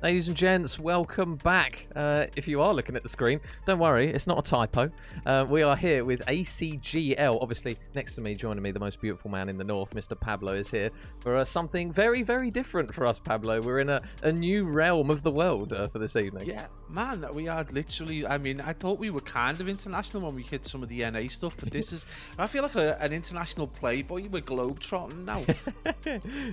Ladies and gents, welcome back. If you are looking at the screen, don't worry, it's not a typo. We are here with ACGL. Obviously, next to me, joining me, the most beautiful man in the north, Mr. Pablo, is here for something very, very different for us, Pablo. We're in a new realm of the world for this evening. Yeah, man, we are literally, I mean, I thought we were kind of international when we hit some of the NA stuff, but this is, I feel like an international playboy. We're globetrotting now.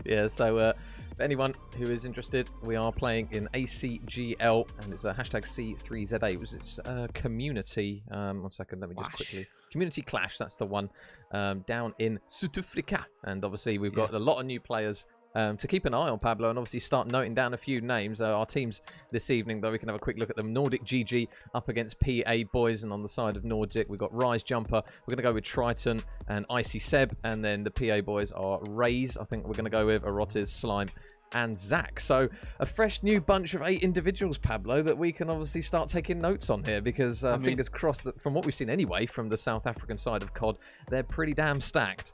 Yeah, so for anyone who is interested, we are playing in ACGL, and it's a hashtag C3ZA. It's community. 1 second, let me just quickly. Community Clash, that's the one, down in South Africa. And obviously, we've got a lot of new players to keep an eye on, Pablo, and obviously start noting down a few names. Our teams this evening, though, we can have a quick look at them. NordicGG up against PA Boys, and on the side of Nordic, we've got Rise Jumper. We're going to go with Triton and Icy Seb, and then the PA Boys are Raze. I think we're going to go with Arotis, Slime, and Zach. So a fresh new bunch of 8 individuals, Pablo, that we can obviously start taking notes on here, because fingers crossed that from what we've seen anyway from the South African side of COD, they're pretty damn stacked.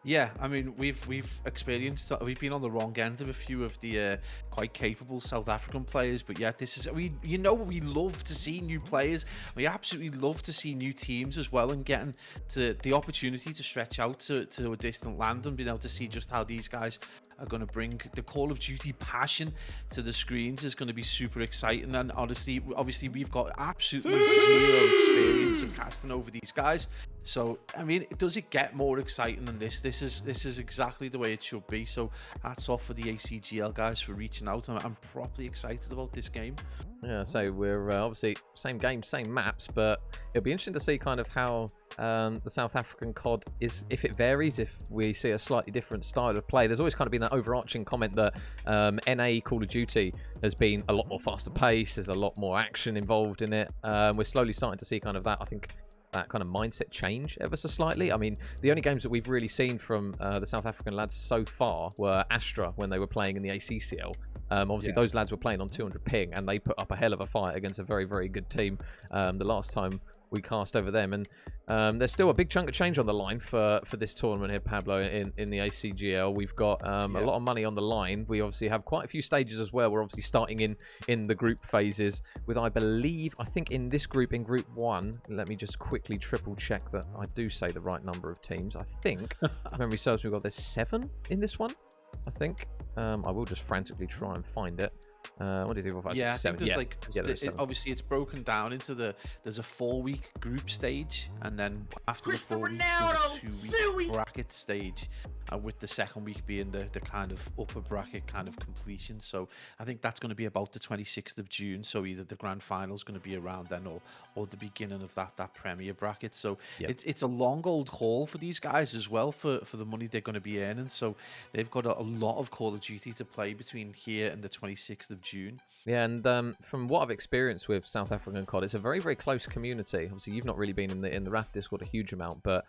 Yeah, I mean, we've experienced, we've been on the wrong end of a few of the quite capable South African players, but yeah, this is, we love to see new players. We absolutely love to see new teams as well, and getting to the opportunity to stretch out to a distant land and being able to see just how these guys are going to bring the Call of Duty passion to the screens is going to be super exciting. And honestly, obviously, we've got absolutely zero experience of casting over these guys. So, I mean, does it get more exciting than this? This is exactly the way it should be. So, hats off for the ACGL guys for reaching out. I'm properly excited about this game. Yeah, so we're obviously same game, same maps, but it'll be interesting to see kind of how the South African COD is, if it varies, if we see a slightly different style of play. There's always kind of been that overarching comment that NA Call of Duty has been a lot more faster paced. There's a lot more action involved in it. We're slowly starting to see kind of that, I think, that kind of mindset change ever so slightly. I mean, the only games that we've really seen from the South African lads so far were Astra when they were playing in the ACCL. Obviously, those lads were playing on 200 ping, and they put up a hell of a fight against a very, very good team the last time we cast over them. And there's still a big chunk of change on the line for this tournament here, Pablo, in the ACGL. We've got a lot of money on the line. We obviously have quite a few stages as well. We're obviously starting in the group phases with, I think in this group, in Group 1, let me just quickly triple check that I do say the right number of teams. I think, if memory serves, we've got there's 7 in this one, I think. I will just frantically try and find it. What do you think? 5, 6, 7? Obviously it's broken down into there's a 4-week group stage, and then after the 4 weeks there's a 2-week bracket stage, with the second week being the kind of upper bracket kind of completion. So I think that's going to be about the 26th of June. So either the grand final is going to be around then, or the beginning of that premier bracket. So it's a long old haul for these guys as well, for the money they're going to be earning. So they've got a lot of Call of Duty to play between here and the 26th of June. Yeah, and from what I've experienced with South African COD, it's a very, very close community. Obviously, you've not really been in the RAF Discord a huge amount, but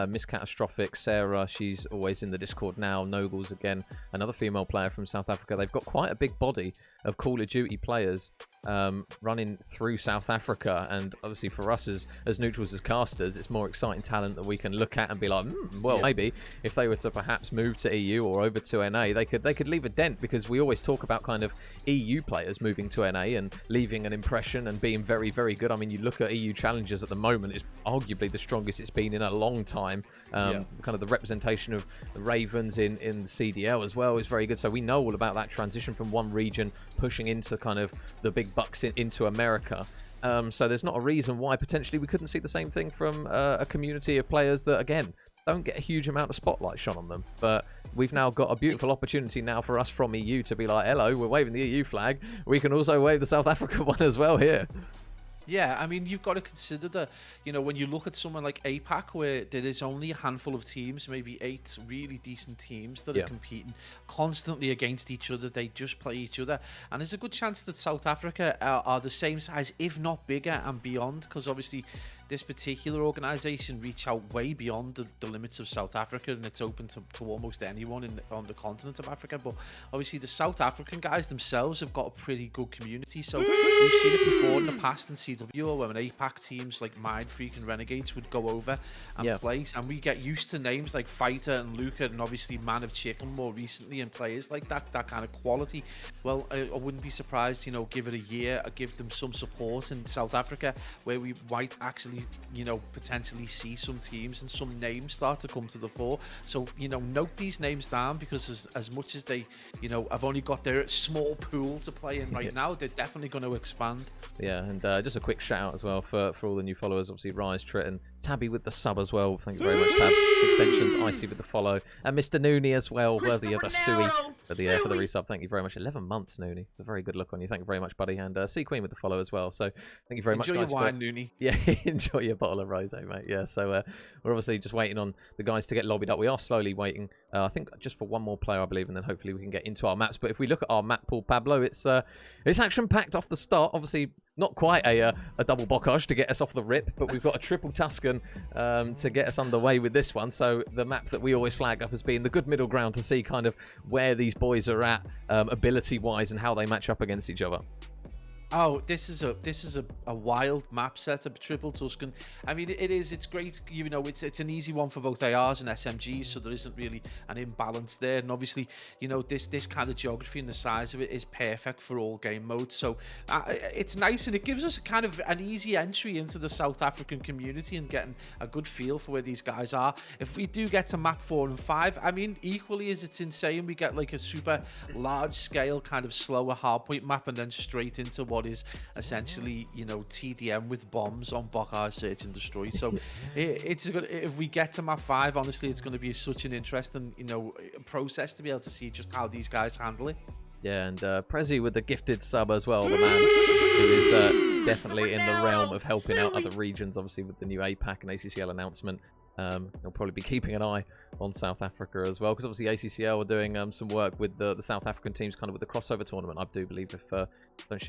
Miss Catastrophic, Sarah, she's always in the Discord now. Nogles, again, another female player from South Africa. They've got quite a big body of Call of Duty players running through South Africa, and obviously for us as neutrals, as casters, it's more exciting talent that we can look at and be like, maybe if they were to perhaps move to EU or over to NA, they could leave a dent, because we always talk about kind of EU players moving to NA and leaving an impression and being very, very good. I mean, you look at EU Challengers at the moment, it's arguably the strongest it's been in a long time. Kind of the representation of the Ravens in the CDL as well is very good. So we know all about that transition from one region pushing into kind of the big bucks into America. So there's not a reason why potentially we couldn't see the same thing from a community of players that, again, don't get a huge amount of spotlight shone on them. But we've now got a beautiful opportunity now for us from EU to be like, hello, we're waving the EU flag. We can also wave the South Africa one as well here. Yeah, I mean, you've got to consider that, when you look at someone like APAC, where there is only a handful of teams, maybe 8 really decent teams that are competing constantly against each other. They just play each other. And there's a good chance that South Africa are the same size, if not bigger and beyond, because obviously this particular organization reach out way beyond the limits of South Africa, and it's open to almost anyone on the continent of Africa. But obviously the South African guys themselves have got a pretty good community, so we've seen it before in the past in CWO when APAC teams like Mindfreak and Renegades would go over and play, and we get used to names like Fighter and Luca, and obviously Man of Chicken more recently, and players like that kind of quality. Well, I wouldn't be surprised, you know, give it a year, give them some support in South Africa, where we might actually, you know, potentially see some teams and some names start to come to the fore. So, you know, note these names down, because as much as they, you know, have only got their small pool to play in right now, they're definitely going to expand. Yeah, and just a quick shout out as well for all the new followers. Obviously, Rise, Triton, Tabby with the sub as well. Thank you very much, Tabs. Extensions, Icy with the follow, and Mr. Nooney as well, worthy of a Suey for the resub. Thank you very much. 11 months, Nooney. It's a very good look on you. Thank you very much, buddy. And Sea Queen with the follow as well. So thank you very much, guys. Enjoy your wine, Nooney. Yeah, enjoy your bottle of rosé, mate. Yeah, so we're obviously just waiting on the guys to get lobbied up. We are slowly waiting. I think just for one more player, I believe, and then hopefully we can get into our maps. But if we look at our map pool, Pablo, it's action-packed off the start. Obviously, not quite a double bocage to get us off the rip, but we've got a triple Tuscan to get us underway with this one. So the map that we always flag up as being the good middle ground to see kind of where these boys are at ability-wise and how they match up against each other. Oh, this is a wild map setup, triple Tuscan. I mean, it's great. You know, it's an easy one for both ARs and SMGs, so there isn't really an imbalance there. And obviously, you know, this kind of geography and the size of it is perfect for all game modes. So it's nice, and it gives us a kind of an easy entry into the South African community and getting a good feel for where these guys are. If we do get to map 4 and 5, I mean, equally as it's insane, we get like a super large scale kind of slower hardpoint map, and then straight into what is essentially, you know, TDM with bombs on Bocage Search and Destroy. So it's good. If we get to map 5, honestly, it's going to be such an interesting, you know, process to be able to see just how these guys handle it. Yeah, and Prezi with the gifted sub as well, the man who is definitely in the realm of helping out other regions, obviously with the new APAC and ACGL announcement. He'll probably be keeping an eye on South Africa as well, because obviously ACCL are doing some work with the South African teams, kind of with the crossover tournament. I do believe, if don't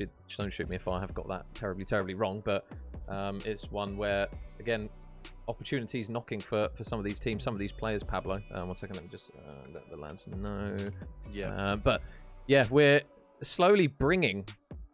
shoot me if I have got that terribly wrong, but it's one where, again, opportunities knocking for some of these teams, some of these players. Pablo, 1 second, let me just let the lads know. Yeah, but yeah, we're slowly bringing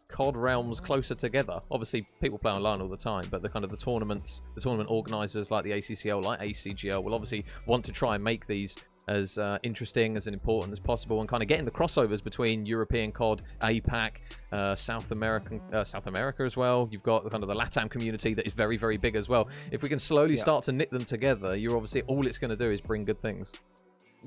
COD realms closer together. Obviously, people play online all the time, but the tournament organisers like the ACCL, like ACGL, will obviously want to try and make these as interesting, as important as possible, and kind of getting the crossovers between European COD, APAC, South America as well. You've got kind of the LATAM community that is very, very big as well. If we can slowly start to knit them together, you're obviously, all it's going to do is bring good things.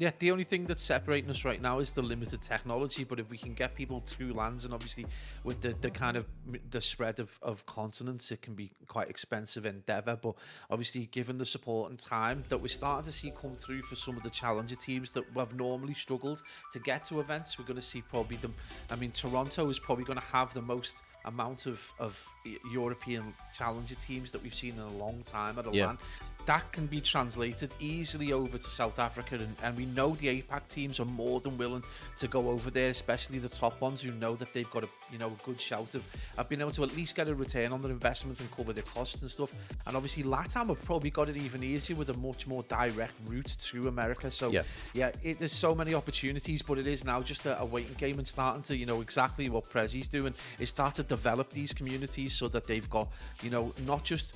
Yeah, the only thing that's separating us right now is the limited technology, but if we can get people to lands, and obviously with the kind of the spread of continents, it can be quite expensive endeavor. But obviously, given the support and time that we're starting to see come through for some of the challenger teams that have normally struggled to get to events, we're going to see probably them. I mean, Toronto is probably going to have the most amount of European challenger teams that we've seen in a long time at a LAN. That can be translated easily over to South Africa, and we know the APAC teams are more than willing to go over there, especially the top ones who know that they've got a good shout of being able to at least get a return on their investment and cover their costs and stuff. And obviously LATAM have probably got it even easier with a much more direct route to America. So there's so many opportunities, but it is now just a waiting game and starting to, you know, exactly what Prezi's doing is start to develop these communities so that they've got, you know, not just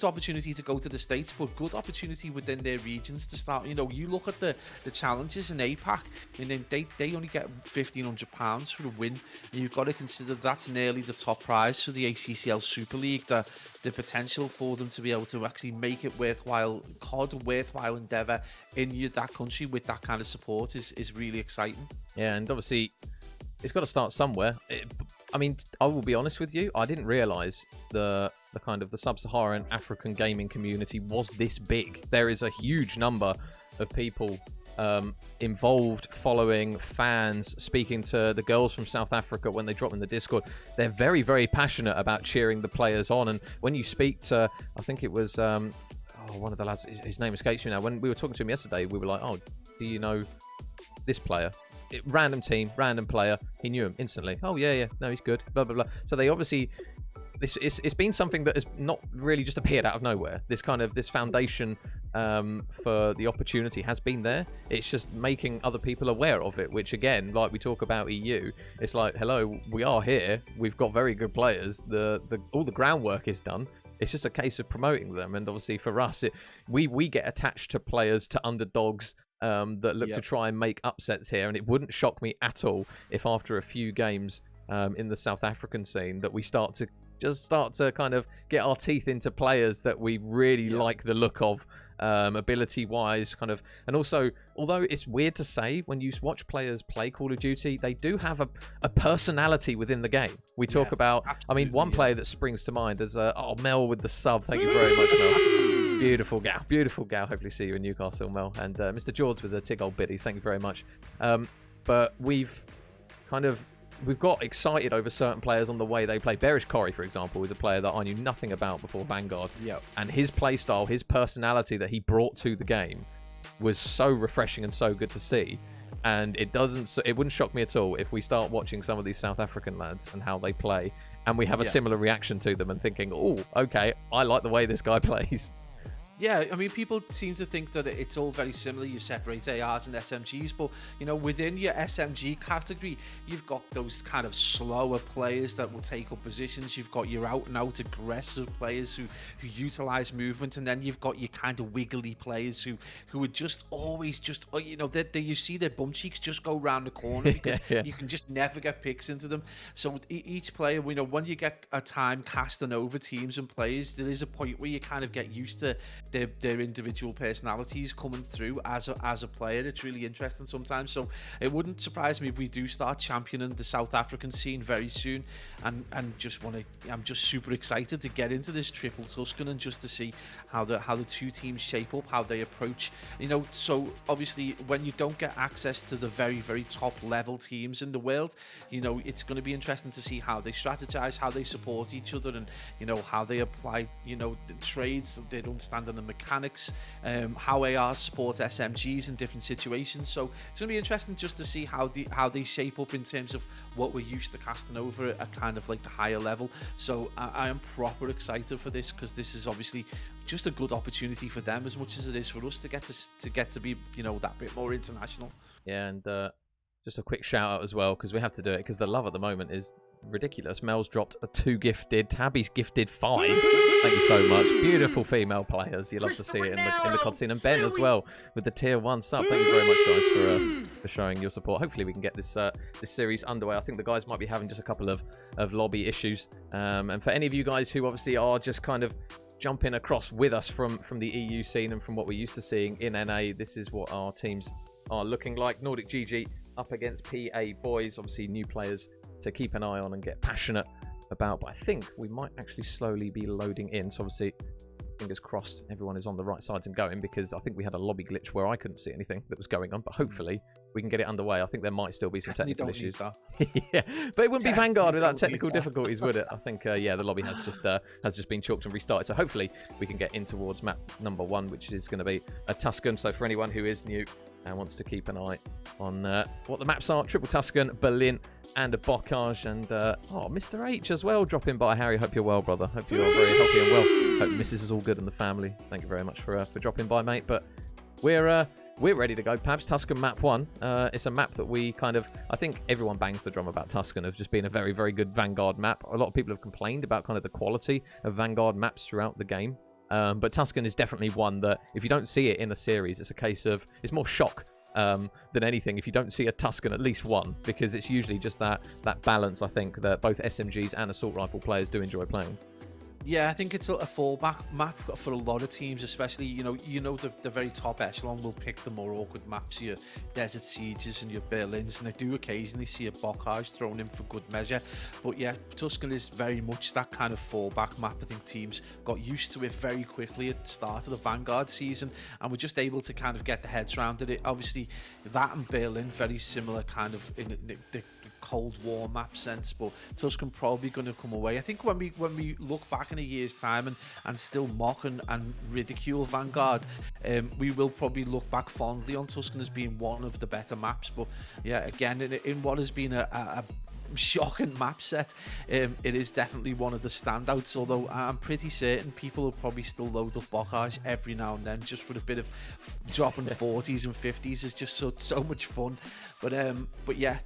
opportunity to go to the States, but good opportunity within their regions to start. You know, you look at the challenges in APAC, and then they only get £1,500 for the win, and you've got to consider that's nearly the top prize for the ACCL Super League. The potential for them to be able to actually make it worthwhile endeavor in that country with that kind of support is really exciting. Yeah, and obviously it's got to start somewhere. I mean, I will be honest with you, I didn't realize the kind of the sub-Saharan African gaming community was this big. There is a huge number of people involved, following, fans, speaking to the girls from South Africa when they drop in the Discord. They're very, very passionate about cheering the players on. And when you speak to, I think it was one of the lads, his name escapes me now. When we were talking to him yesterday, we were like, oh, do you know this player? Random team, random player. He knew him instantly. Oh, yeah, no, he's good, blah, blah, blah. So they obviously it's been something that has not really just appeared out of nowhere. This foundation for the opportunity has been there. It's just making other people aware of it, which again, like we talk about EU, it's like, hello, we are here. We've got very good players. All the groundwork is done. It's just a case of promoting them. And obviously for us, we get attached to players, to underdogs that look to try and make upsets here. And it wouldn't shock me at all if after a few games in the South African scene that we start to kind of get our teeth into players that we really like the look of, ability wise, kind of. And also, although it's weird to say, when you watch players play Call of Duty, they do have a personality within the game. We talk about, I mean, one player that springs to mind is Mel with the sub. Thank you very much, Mel. Beautiful gal. Hopefully see you in Newcastle, Mel. And Mr. George with the tig old biddies. Thank you very much. But we've got excited over certain players on the way they play. Bearish Corey, for example, is a player that I knew nothing about before Vanguard. Yep. And his play style, his personality that he brought to the game was so refreshing and so good to see. And it wouldn't shock me at all if we start watching some of these South African lads and how they play, and we have a similar reaction to them and thinking, oh, okay, I like the way this guy plays. Yeah, I mean, people seem to think that it's all very similar. You separate ARs and SMGs, but, you know, within your SMG category, you've got those kind of slower players that will take up positions. You've got your out-and-out aggressive players who utilize movement, and then you've got your kind of wiggly players who are just always just, you know, you see their bum cheeks just go round the corner because you can just never get picks into them. So each player, you know, when you get a time casting over teams and players, there is a point where you kind of get used to their individual personalities coming through as a player. It's really interesting sometimes. So it wouldn't surprise me if we do start championing the South African scene very soon. And I'm just super excited to get into this triple Tuscan and just to see how the two teams shape up, how they approach. You know, so obviously when you don't get access to the very, very top level teams in the world, you know, it's going to be interesting to see how they strategize, how they support each other, and, you know, how they apply, you know, the trades, their understanding the mechanics, how ARs support SMGs in different situations. So it's going to be interesting just to see how they shape up in terms of what we're used to casting over at kind of like the higher level. So I am proper excited for this, because this is obviously just a good opportunity for them as much as it is for us to get to be, you know, that bit more international. Yeah, and just a quick shout out as well, because we have to do it, because the love at the moment is ridiculous. Mel's dropped a 2 gifted. Tabby's gifted 5. Thank you so much. Beautiful female players. You love to see it in the COD scene. And Ben as well with the tier 1 sub. Thank you very much, guys, for showing your support. Hopefully we can get this series underway. I think the guys might be having just a couple of lobby issues. And for any of you guys who obviously are just kind of jumping across with us from the EU scene and from what we're used to seeing in NA, this is what our teams are looking like. NordicGG up against PA Boys. Obviously new players to keep an eye on and get passionate about, but I think we might actually slowly be loading in. So obviously, fingers crossed, everyone is on the right sides and going, because I think we had a lobby glitch where I couldn't see anything that was going on, but hopefully we can get it underway. I think there might still be some technical issues. Yeah, but it wouldn't be Vanguard without technical difficulties, would it? I think, yeah, the lobby has just been chalked and restarted. So hopefully we can get in towards map number 1, which is going to be a Tuscan. So for anyone who is new and wants to keep an eye on what the maps are, Triple Tuscan, Berlin, and a Bocage, and Mr. H as well dropping by. Harry, hope you're well, brother. Hope you're very healthy and well. Hope Mrs. is all good and the family. Thank you very much for dropping by, mate. But we're ready to go. Pabs, Tuscan map 1. It's a map that we I think everyone bangs the drum about Tuscan of just being a very, very good Vanguard map. A lot of people have complained about kind of the quality of Vanguard maps throughout the game. But Tuscan is definitely one that if you don't see it in a series, it's a case of, it's more shock than anything if you don't see a Tuscan at least one, because it's usually just that balance, I think, that both SMGs and assault rifle players do enjoy playing. Yeah, I think it's a fallback map for a lot of teams, especially, you know the very top echelon will pick the more awkward maps, your Desert Sieges and your Berlins, and I do occasionally see a Bocage thrown in for good measure. But yeah, Tuscan is very much that kind of fallback map. I think teams got used to it very quickly at the start of the Vanguard season, and we're just able to kind of get the heads around it. Obviously, that and Berlin, very similar kind of in the Cold War map sense, but Tuscan probably going to come away. I think when we look back in a year's time and still mock and ridicule Vanguard, we will probably look back fondly on Tuscan as being one of the better maps. But yeah, again, in what has been a shocking map set. It is definitely one of the standouts, although I'm pretty certain people will probably still load up Bocage every now and then just for a bit of dropping 40s and 50s. Is just so much fun. But yeah,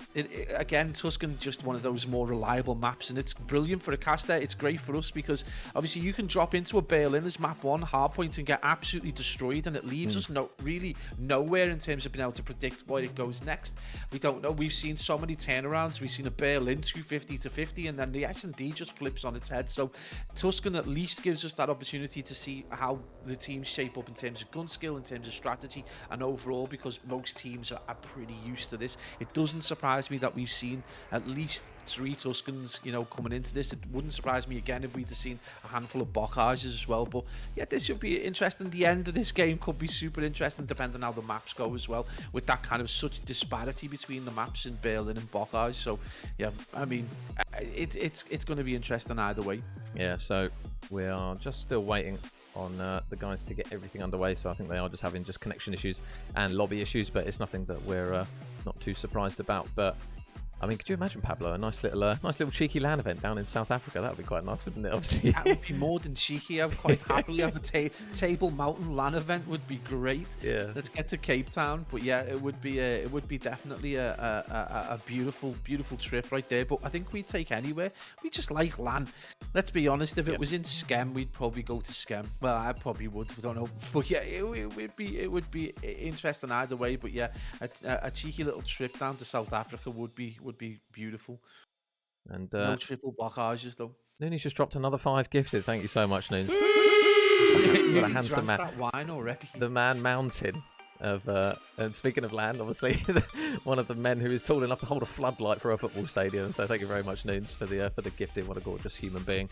again, Tuscan, just one of those more reliable maps, and it's brilliant for a caster. It's great for us because obviously you can drop into a Berlin as map 1 hardpoint and get absolutely destroyed, and it leaves us really nowhere in terms of being able to predict where it goes next. We don't know. We've seen so many turnarounds. We've seen a Berlin 250 to 50, and then the S&D just flips on its head. So Tuscan at least gives us that opportunity to see how the teams shape up in terms of gun skill, in terms of strategy, and overall, because most teams are pretty used to this. It doesn't surprise me that we've seen at least 3 Tuscans, coming into this. It wouldn't surprise me again if we'd have seen a handful of Bocages as well. But yeah, this should be interesting. The end of this game could be super interesting, depending on how the maps go as well, with that kind of such disparity between the maps in Berlin and Bocage. So yeah, I mean, it's going to be interesting either way. Yeah, so we are just still waiting on the guys to get everything underway. So I think they are just having connection issues and lobby issues, but it's nothing that we're not too surprised about. But I mean, could you imagine, Pablo, a nice little cheeky LAN event down in South Africa? That would be quite nice, wouldn't it? Obviously, that would be more than cheeky. I would quite happily have a Table Mountain LAN event. Would be great. Yeah. Let's get to Cape Town. But yeah, it would be definitely a beautiful trip right there. But I think we'd take anywhere. We just like LAN. Let's be honest. If it was in Skem, we'd probably go to Skem. Well, I probably would. I don't know. But yeah, it would be interesting either way. But yeah, a cheeky little trip down to South Africa would be beautiful. And no triple Bocages though. Nooney's just dropped another 5 gifted. Thank you so much, Noons. What a handsome man. That wine already. The Man Mountain of and speaking of land, obviously one of the men who is tall enough to hold a floodlight for a football stadium. So thank you very much, Noons, for the gifting. What a gorgeous human being.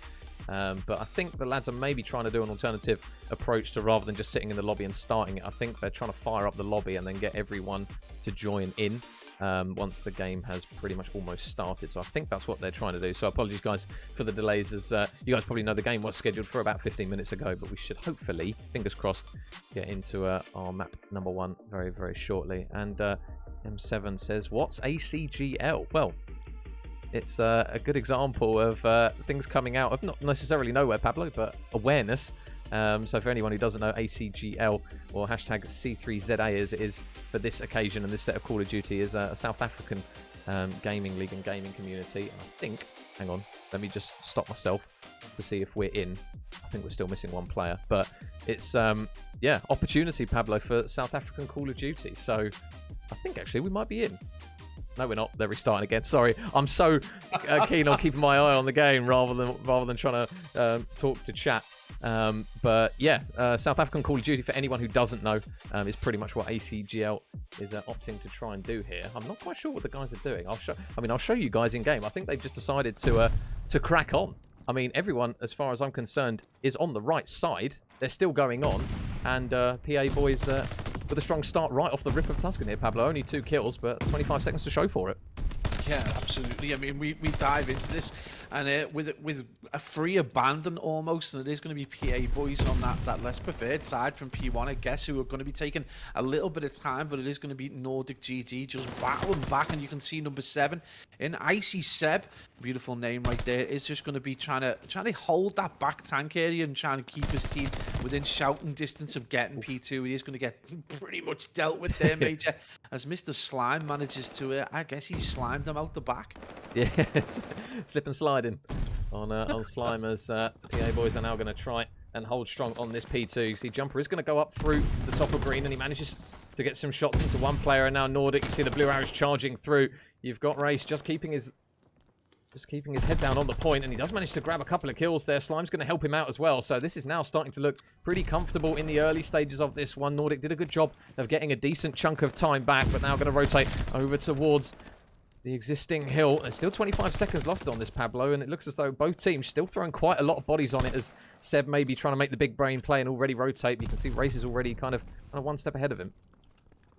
But I think the lads are maybe trying to do an alternative approach to, rather than just sitting in the lobby and starting it, I think they're trying to fire up the lobby and then get everyone to join in once the game has pretty much almost started. So I think that's what they're trying to do. So apologies, guys, for the delays, as you guys probably know the game was scheduled for about 15 minutes ago, but we should hopefully, fingers crossed, get into our map number 1 very, very shortly. And M7 says, what's ACGL? Well, it's a good example of things coming out of not necessarily nowhere, Pablo, but awareness. So for anyone who doesn't know, ACGL, or hashtag C3ZA as it is for this occasion and this set of Call of Duty, is a South African gaming league and gaming community. And I think, hang on, let me just stop myself to see if we're in. I think we're still missing 1 player, but it's yeah, opportunity, Pablo, for South African Call of Duty. So I think actually we might be in. No, we're not. They're restarting again. Sorry, I'm so keen on keeping my eye on the game rather than trying to talk to chat. But yeah, South African Call of Duty, for anyone who doesn't know, is pretty much what ACGL is opting to try and do here. I'm not quite sure what the guys are doing. I'll show you guys in game. I think they've just decided to crack on. I mean, everyone, as far as I'm concerned, is on the right side. They're still going on, and PA boys with a strong start right off the rip of Tuscan here, Pablo. Only 2 kills, but 25 seconds to show for it. Yeah, absolutely. I mean, we dive into this, and with a free abandon almost, and it is going to be PA boys on that less preferred side from P1, I guess, who are going to be taking a little bit of time, but it is going to be NordicGG just battling back, and you can see number 7 in Icy Seb, beautiful name right there, is just going to be trying to hold that back tank area and trying to keep his team within shouting distance of getting P2. He is going to get pretty much dealt with there, Major, as Mr. Slime manages to, I guess he slimed them out the back. Yeah, slip and sliding on Slime, as PA boys are now going to try and hold strong on this P2. You see Jumper is going to go up through the top of green, and he manages to get some shots into 1 player, and now Nordic, you see the blue arrows charging through. You've got Race just keeping his head down on the point, and he does manage to grab a couple of kills there. Slime's going to help him out as well. So this is now starting to look pretty comfortable in the early stages of this one. Nordic did a good job of getting a decent chunk of time back, but now going to rotate over towards the existing hill. There's still 25 seconds left on this, Pablo, and it looks as though both teams still throwing quite a lot of bodies on it, as Seb may be trying to make the big brain play and already rotate. You can see Race is already kind of 1 step ahead of him.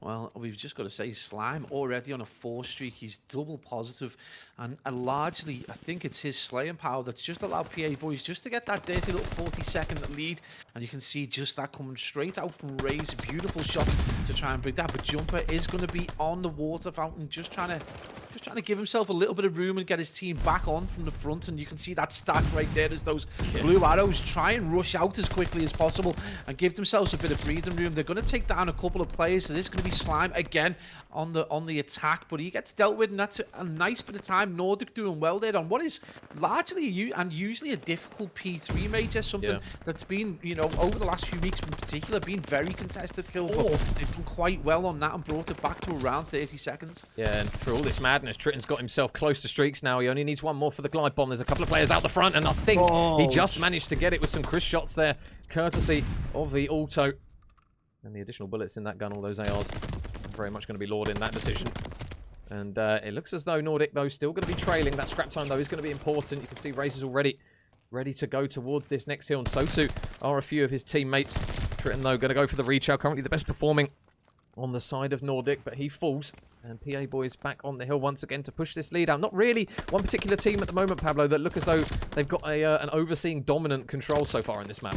Well, we've just got to say, Slime already on a 4 streak. He's double positive, and largely, I think it's his slaying power that's just allowed PA boys just to get that dirty little 40-second lead. And you can see just that coming straight out from Ray's beautiful shot to try and break that. But Jumper is going to be on the water fountain, just trying to give himself a little bit of room and get his team back on from the front. And you can see that stack right there as those blue arrows try and rush out as quickly as possible and give themselves a bit of breathing room. They're going to take down a couple of players, so this is going to be Slime again on the attack, but he gets dealt with, and that's a nice bit of time. Nordic doing well there on what is largely usually a difficult P3 major, something that's been, you know, over the last few weeks in particular, been very contested kill, but they've done quite well on that and brought it back to around 30 seconds. Yeah, and through all this madness, Tritton's got himself close to streaks now. He only needs one more for the glide bomb. There's a couple of players out the front, and I think he just managed to get it with some crisp shots there, courtesy of the auto. And the additional bullets in that gun, all those ARs, very much going to be lord in that decision. And it looks as though Nordic, though, still going to be trailing. That scrap time, though, is going to be important. You can see Razor's already ready to go towards this next hill, and so too are a few of his teammates. Tritton, though, going to go for the reach out. Currently the best performing on the side of Nordic, but he falls. And PA Boys back on the hill once again to push this lead out. Not really one particular team at the moment, Pablo, that look as though they've got an overseeing dominant control so far in this map.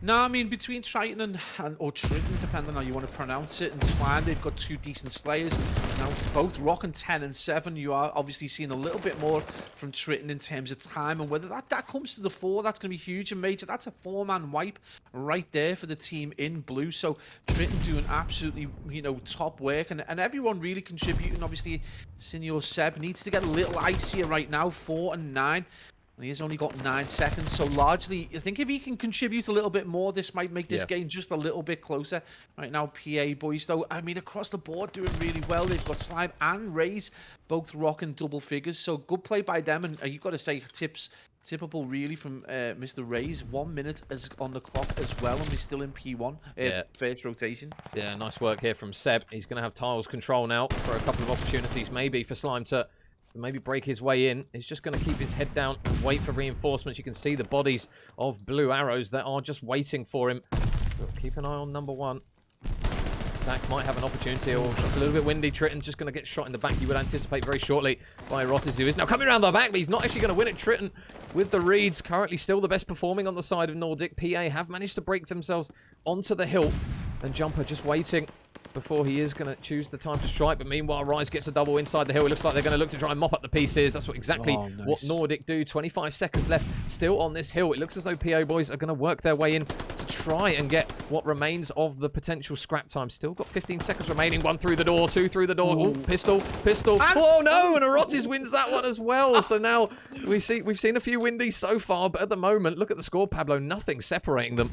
No, I mean, between Triton or Triton, depending on how you want to pronounce it, and Slime, they've got two decent slayers. Now, both rocking 10 and 7. You are obviously seeing a little bit more from Triton in terms of time, and whether that comes to the fore, that's going to be huge and major. That's a 4-man wipe right there for the team in blue. So Triton doing absolutely, you know, top work, and everyone really contributing. Obviously, Senior Seb needs to get a little icier right now, 4 and 9. And he has only got 9 seconds, so largely, I think if he can contribute a little bit more, this might make this game just a little bit closer. Right now, PA Boys, though, I mean, across the board, doing really well. They've got Slime and Raze, both rocking double figures, so good play by them. And you've got to say, tippable really from Mr. Raze. 1 minute is on the clock as well, and we're still in P1, first rotation. Yeah, nice work here from Seb. He's going to have tiles control now for a couple of opportunities, maybe for Slime to maybe break his way in. He's just going to keep his head down and wait for reinforcements. You can see the bodies of blue arrows that are just waiting for him. But keep an eye on number 1. Zach might have an opportunity, or just a little bit windy. Tritton just going to get shot in the back, you would anticipate very shortly, by Rotis, who is now coming around the back, but he's not actually going to win it. Tritton with the reads, currently still the best performing on the side of Nordic. PA have managed to break themselves onto the hill, and Jumper just waiting before he is going to choose the time to strike. But meanwhile, Rise gets a double inside the hill. It looks like they're going to look to try and mop up the pieces. That's what Nordic do. 25 seconds left still on this hill. It looks as though PA Boys are going to work their way in to try and get what remains of the potential scrap time. Still got 15 seconds remaining. 1 through the door, 2 through the door. Oh, pistol. Oh no, and Arotis wins that one as well. So now we've seen a few windies so far, but at the moment, look at the score, Pablo. Nothing separating them.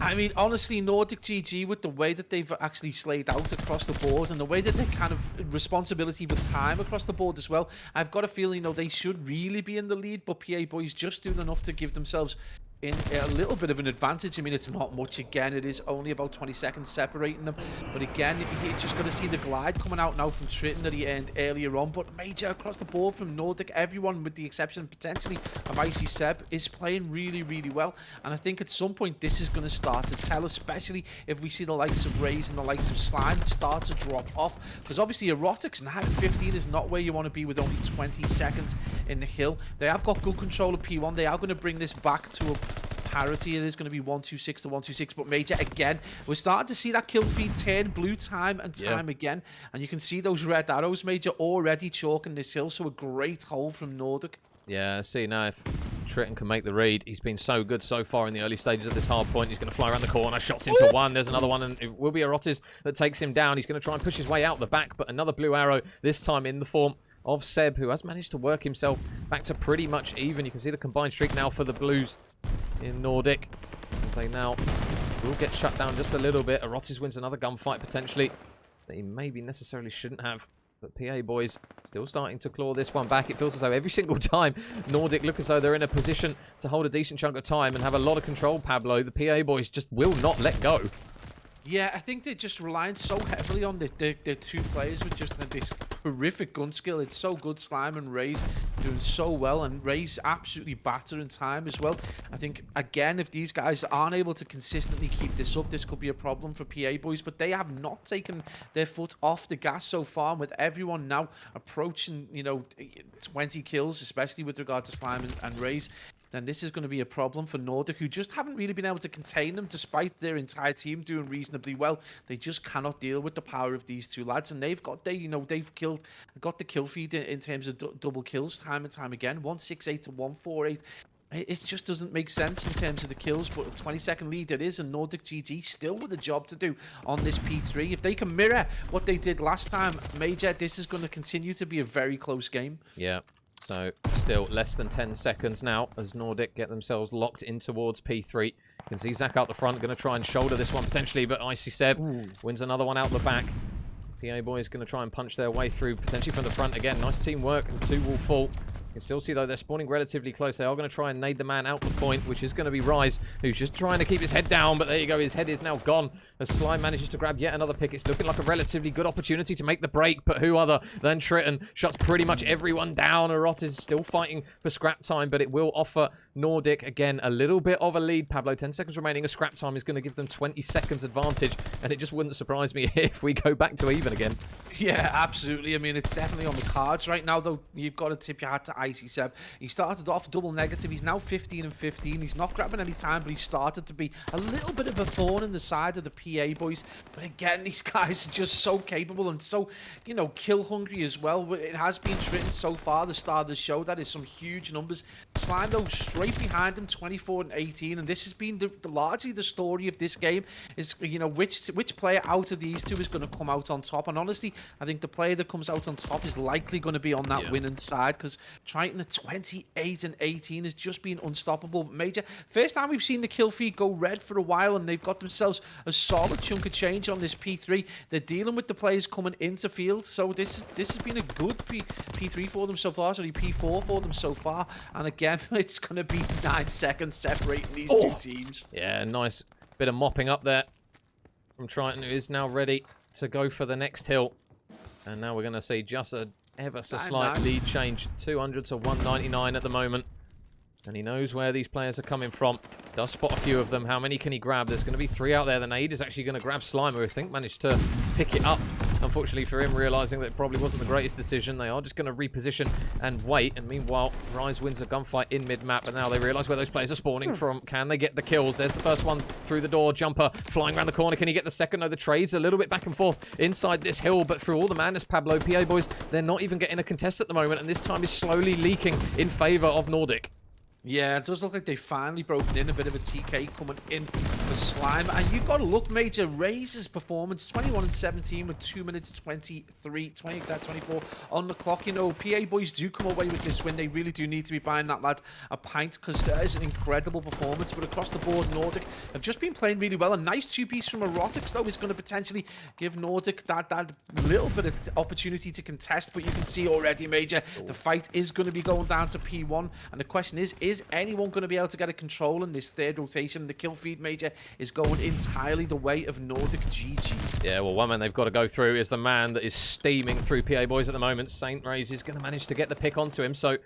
I mean, honestly, NordicGG, with the way that they've actually slayed out across the board and the way that they kind of responsibility for time across the board as well, I've got a feeling, you know, they should really be in the lead, but PA Boys just doing enough to give themselves in a little bit of an advantage. I mean, it's not much. Again, it is only about 20 seconds separating them. But again, you just got to see the glide coming out now from Triton that he earned earlier on. But major across the board from Nordic. Everyone, with the exception potentially of Icy Seb, is playing really, really well. And I think at some point this is going to start to tell, especially if we see the likes of Raze and the likes of Slime start to drop off. Because obviously Erotics now 15 is not where you want to be with only 20 seconds in the hill. They have got good control of P1. They are going to bring this back to a parity. It is going to be 126 to 126, but major again, we're starting to see that kill feed turn blue time and time again, and you can see those red arrows, major, already chalking this hill. So a great hold from Nordic. Yeah, see now if Tritton can make the read. He's been so good so far in the early stages of this hard point. He's going to fly around the corner, shots into one. There's another one, and it will be Arotis that takes him down. He's going to try and push his way out the back, but another blue arrow, this time in the form of Seb, who has managed to work himself back to pretty much even. You can see the combined streak now for the Blues in Nordic, as they now will get shut down just a little bit. Arotis wins another gunfight potentially that he maybe necessarily shouldn't have. But PA Boys still starting to claw this one back. It feels as though every single time Nordic look as though they're in a position to hold a decent chunk of time and have a lot of control, Pablo, the PA Boys just will not let go. Yeah, I think they're just relying so heavily on their two players with just this horrific gun skill. It's so good. Slime and Raze doing so well, and Raze absolutely battering time as well. I think, again, if these guys aren't able to consistently keep this up, this could be a problem for PA Boys, but they have not taken their foot off the gas so far, and with everyone now approaching, you know, 20 kills, especially with regard to Slime and Raze. then this is going to be a problem for Nordic, who just haven't really been able to contain them despite their entire team doing reasonably well. They just cannot deal with the power of these two lads, and they've got the kill feed in terms of double kills time and time again, 168 to 148. It just doesn't make sense in terms of the kills, but a 20-second lead it is, and NordicGG still with a job to do on this P3. If they can mirror what they did last time, Major, this is going to continue to be a very close game. Yeah, so still less than 10 seconds now as Nordic get themselves locked in towards P3. You can see Zach out the front, going to try and shoulder this one potentially, but Icy Seb wins another one out the back. PA Boys going to try and punch their way through, potentially from the front again. Nice teamwork as 2 will fall. You can still see, though, they're spawning relatively close. They are going to try and nade the man out the point, which is going to be Rise, who's just trying to keep his head down. But there you go, his head is now gone as Slime manages to grab yet another pick. It's looking like a relatively good opportunity to make the break, but who other than Triton shuts pretty much everyone down. Arot is still fighting for scrap time, but it will offer Nordic, again, a little bit of a lead. Pablo, 10 seconds remaining. A scrap time is going to give them 20 seconds advantage, and it just wouldn't surprise me if we go back to even again. Yeah, absolutely. I mean, it's definitely on the cards right now, though. You've got to tip your hat to Icy Seb. He started off double negative. He's now 15 and 15. He's not grabbing any time, but he started to be a little bit of a thorn in the side of the PA boys. But again, these guys are just so capable and so, you know, kill hungry as well. It has been Triton so far, the start of the show. That is some huge numbers. Slime, though, straight behind him, 24 and 18. And this has been largely the story of this game is, you know, which player out of these two is going to come out on top. And honestly, I think the player that comes out on top is likely going to be on that winning side, because Triton at 28 and 18 has just been unstoppable. Major, first time we've seen the kill feed go red for a while, and they've got themselves a solid chunk of change on this P3. They're dealing with the players coming into field, so this has been a good P3 for them so far, sorry, P4 for them so far. And again, it's going to be 9 seconds separating these two teams. Yeah, nice bit of mopping up there from Triton, who is now ready to go for the next hill. And now we're going to see just a ever so slight lead change, 200 to 199 at the moment. And he knows where these players are coming from. Does spot a few of them. How many can he grab? There's going to be 3 out there. The nade is actually going to grab Slimer, who I think managed to pick it up. Unfortunately for him, realizing that it probably wasn't the greatest decision. They are just going to reposition and wait. And meanwhile, Rise wins a gunfight in mid-map. And now they realize where those players are spawning from. Can they get the kills? There's the first one through the door. Jumper flying around the corner. Can he get the second? No, the trade's a little bit back and forth inside this hill. But through all the madness, Pablo, PA Boys, they're not even getting a contest at the moment. And this time is slowly leaking in favor of Nordic. Yeah, it does look like they've finally broken in. A bit of a TK coming in for Slime. And you've got to look, Major, Raze's performance, 21 and 17 with 2 minutes 24 on the clock. You know, PA Boys do come away with this win. They really do need to be buying that lad a pint, because that is an incredible performance. But across the board, Nordic have just been playing really well. A nice 2-piece from Erotics, though, is going to potentially give Nordic that little bit of opportunity to contest. But you can see already, Major, the fight is going to be going down to P1. And the question is anyone going to be able to get a control in this third rotation? The kill feed, Major, is going entirely the way of NordicGG. Yeah, well, one man they've got to go through is the man that is steaming through PA Boys at the moment. Saint Rays is going to manage to get the pick onto him, so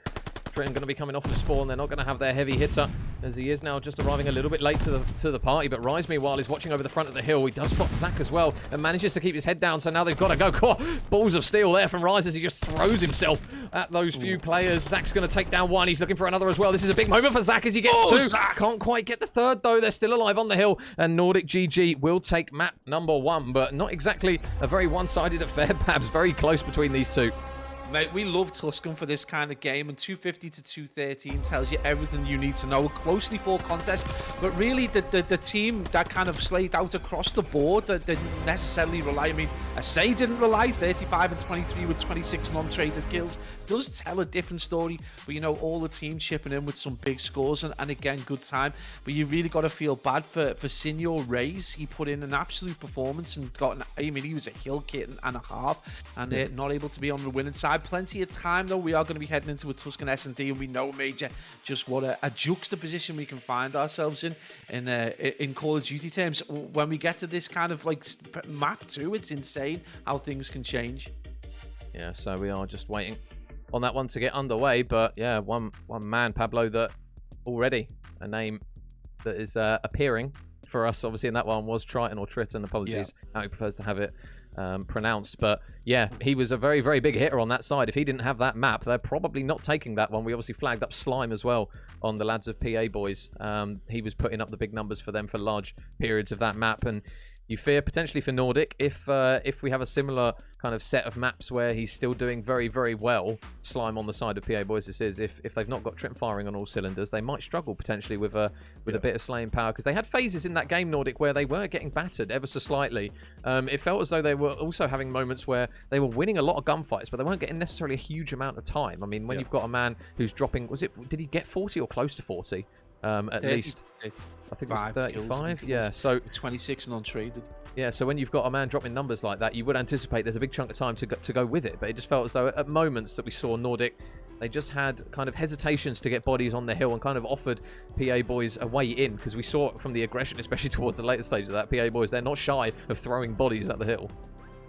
Triton going to be coming off the spawn. They're not going to have their heavy hitter, as he is now just arriving a little bit late to the party. But Rise, meanwhile, is watching over the front of the hill. He does spot Zach as well and manages to keep his head down. So now they've got to go. Balls of steel there from Rise as he just throws himself at those few players. Zach's going to take down one. He's looking for another as well. This is a big moment for Zach as he gets 2. Zach can't quite get the third, though. They're still alive on the hill. And NordicGG will take map number 1, but not exactly a very one-sided affair, perhaps. Very close between these two. Mate, we love Tuscan for this kind of game, and 250 to 213 tells you everything you need to know. A closely fought contest, but really the team that kind of slayed out across the board that didn't necessarily rely. I mean, Asay didn't rely, 35 and 23 with 26 non-traded kills. Does tell a different story, but you know, all the team chipping in with some big scores, and again, good time. But you really got to feel bad for Senior Rays. He put in an absolute performance and I mean, he was a hill kit and a half, and not able to be on the winning side. Plenty of time, though. We are going to be heading into a Tuscan S&D, and we know, Major, just what a juxtaposition we can find ourselves in Call of Duty terms. When we get to this kind of like map 2, it's insane how things can change. Yeah, so we are just waiting on that one to get underway. But yeah, one man, Pablo, that already a name that is appearing for us, obviously, in that one was Triton or Triton. Apologies, how he prefers to have it pronounced. But yeah, he was a very, very big hitter on that side. If he didn't have that map, they're probably not taking that one. We obviously flagged up Slime as well on the lads of PA Boys. He was putting up the big numbers for them for large periods of that map, and you fear potentially for Nordic if we have a similar kind of set of maps where he's still doing very, very well. Slime on the side of PA Boys, this is if they've not got Trip firing on all cylinders, they might struggle potentially with a bit of slaying power, because they had phases in that game, Nordic, where they were getting battered ever so slightly. It felt as though they were also having moments where they were winning a lot of gunfights, but they weren't getting necessarily a huge amount of time. I mean, when you've got a man who's dropping, did he get 40 or close to 40? At 30, least 30. I think it was 35. Kills, yeah, so 26 and untraded. Yeah, so when you've got a man dropping numbers like that, you would anticipate there's a big chunk of time to go with it. But it just felt as though at moments that we saw Nordic, they just had kind of hesitations to get bodies on the hill and kind of offered PA Boys a way in, because we saw it from the aggression, especially towards the later stages of that. PA Boys, they're not shy of throwing bodies at the hill.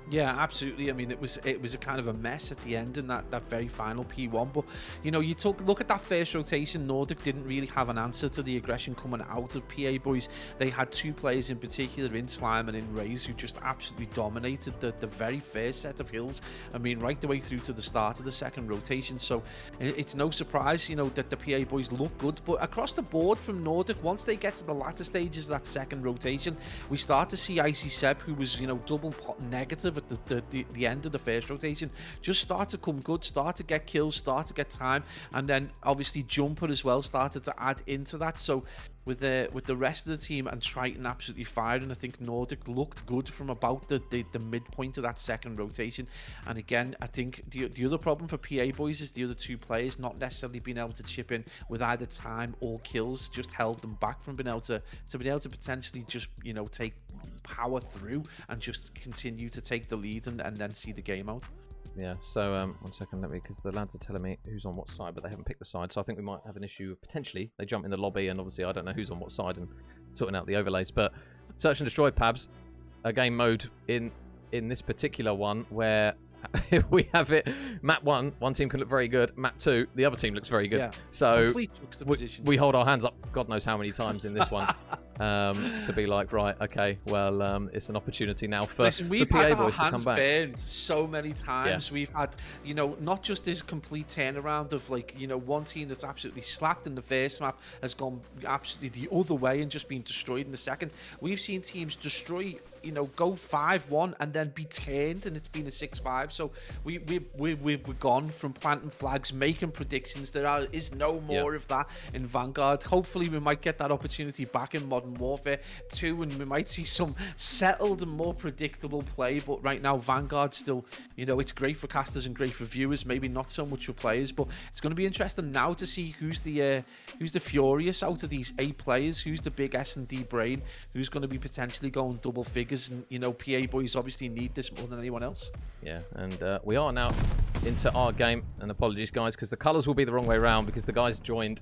Yeah, absolutely. I mean, it was a kind of a mess at the end in that very final P1. But you know, look at that first rotation. Nordic didn't really have an answer to the aggression coming out of PA Boys. They had two players in particular, in Slime and in Raze, who just absolutely dominated the very first set of hills. I mean, right the way through to the start of the second rotation. So it's no surprise, you know, that the PA Boys look good. But across the board from Nordic, once they get to the latter stages of that second rotation, we start to see Icy Seb, who was, you know, double pot negative at the end of the first rotation, just start to come good, start to get kills, start to get time, and then obviously Jumper as well started to add into that. So with the rest of the team and Triton absolutely firing, I think Nordic looked good from about the midpoint of that second rotation. And again, I think the other problem for PA Boys is the other two players not necessarily being able to chip in with either time or kills, just held them back from being able to potentially just, you know, take power through and just continue to take the lead and then see the game out. Yeah, so 1 second, because the lads are telling me who's on what side, but they haven't picked the side, so I think we might have an issue. Potentially, they jump in the lobby, and obviously I don't know who's on what side and sorting out the overlays. But Search and Destroy, Pabs, a game mode in this particular one where we have it. Map 1, one team can look very good. Map 2, the other team looks very good. Yeah. So we hold our hands up God knows how many times in this one to be like, right, okay, well, it's an opportunity now for the PA Boys to come back. Burned so many times. Yeah. We've had, you know, not just this complete turnaround of, like, you know, one team that's absolutely slacked in the first map has gone absolutely the other way and just been destroyed in the second. We've seen teams destroy, you know, go 5-1 and then be turned, and it's been a 6-5. So we've gone from planting flags, making predictions. There is no more of that in Vanguard. Hopefully we might get that opportunity back in Modern Warfare 2, and we might see some settled and more predictable play. But right now Vanguard still, you know, it's great for casters and great for viewers, maybe not so much for players. But it's going to be interesting now to see who's the furious out of these 8 players, who's the big S&D brain, who's going to be potentially going double figures. And, you know, PA Boys obviously need this more than anyone else. Yeah, and we are now into our game. And apologies, guys, because the colours will be the wrong way around, because the guys joined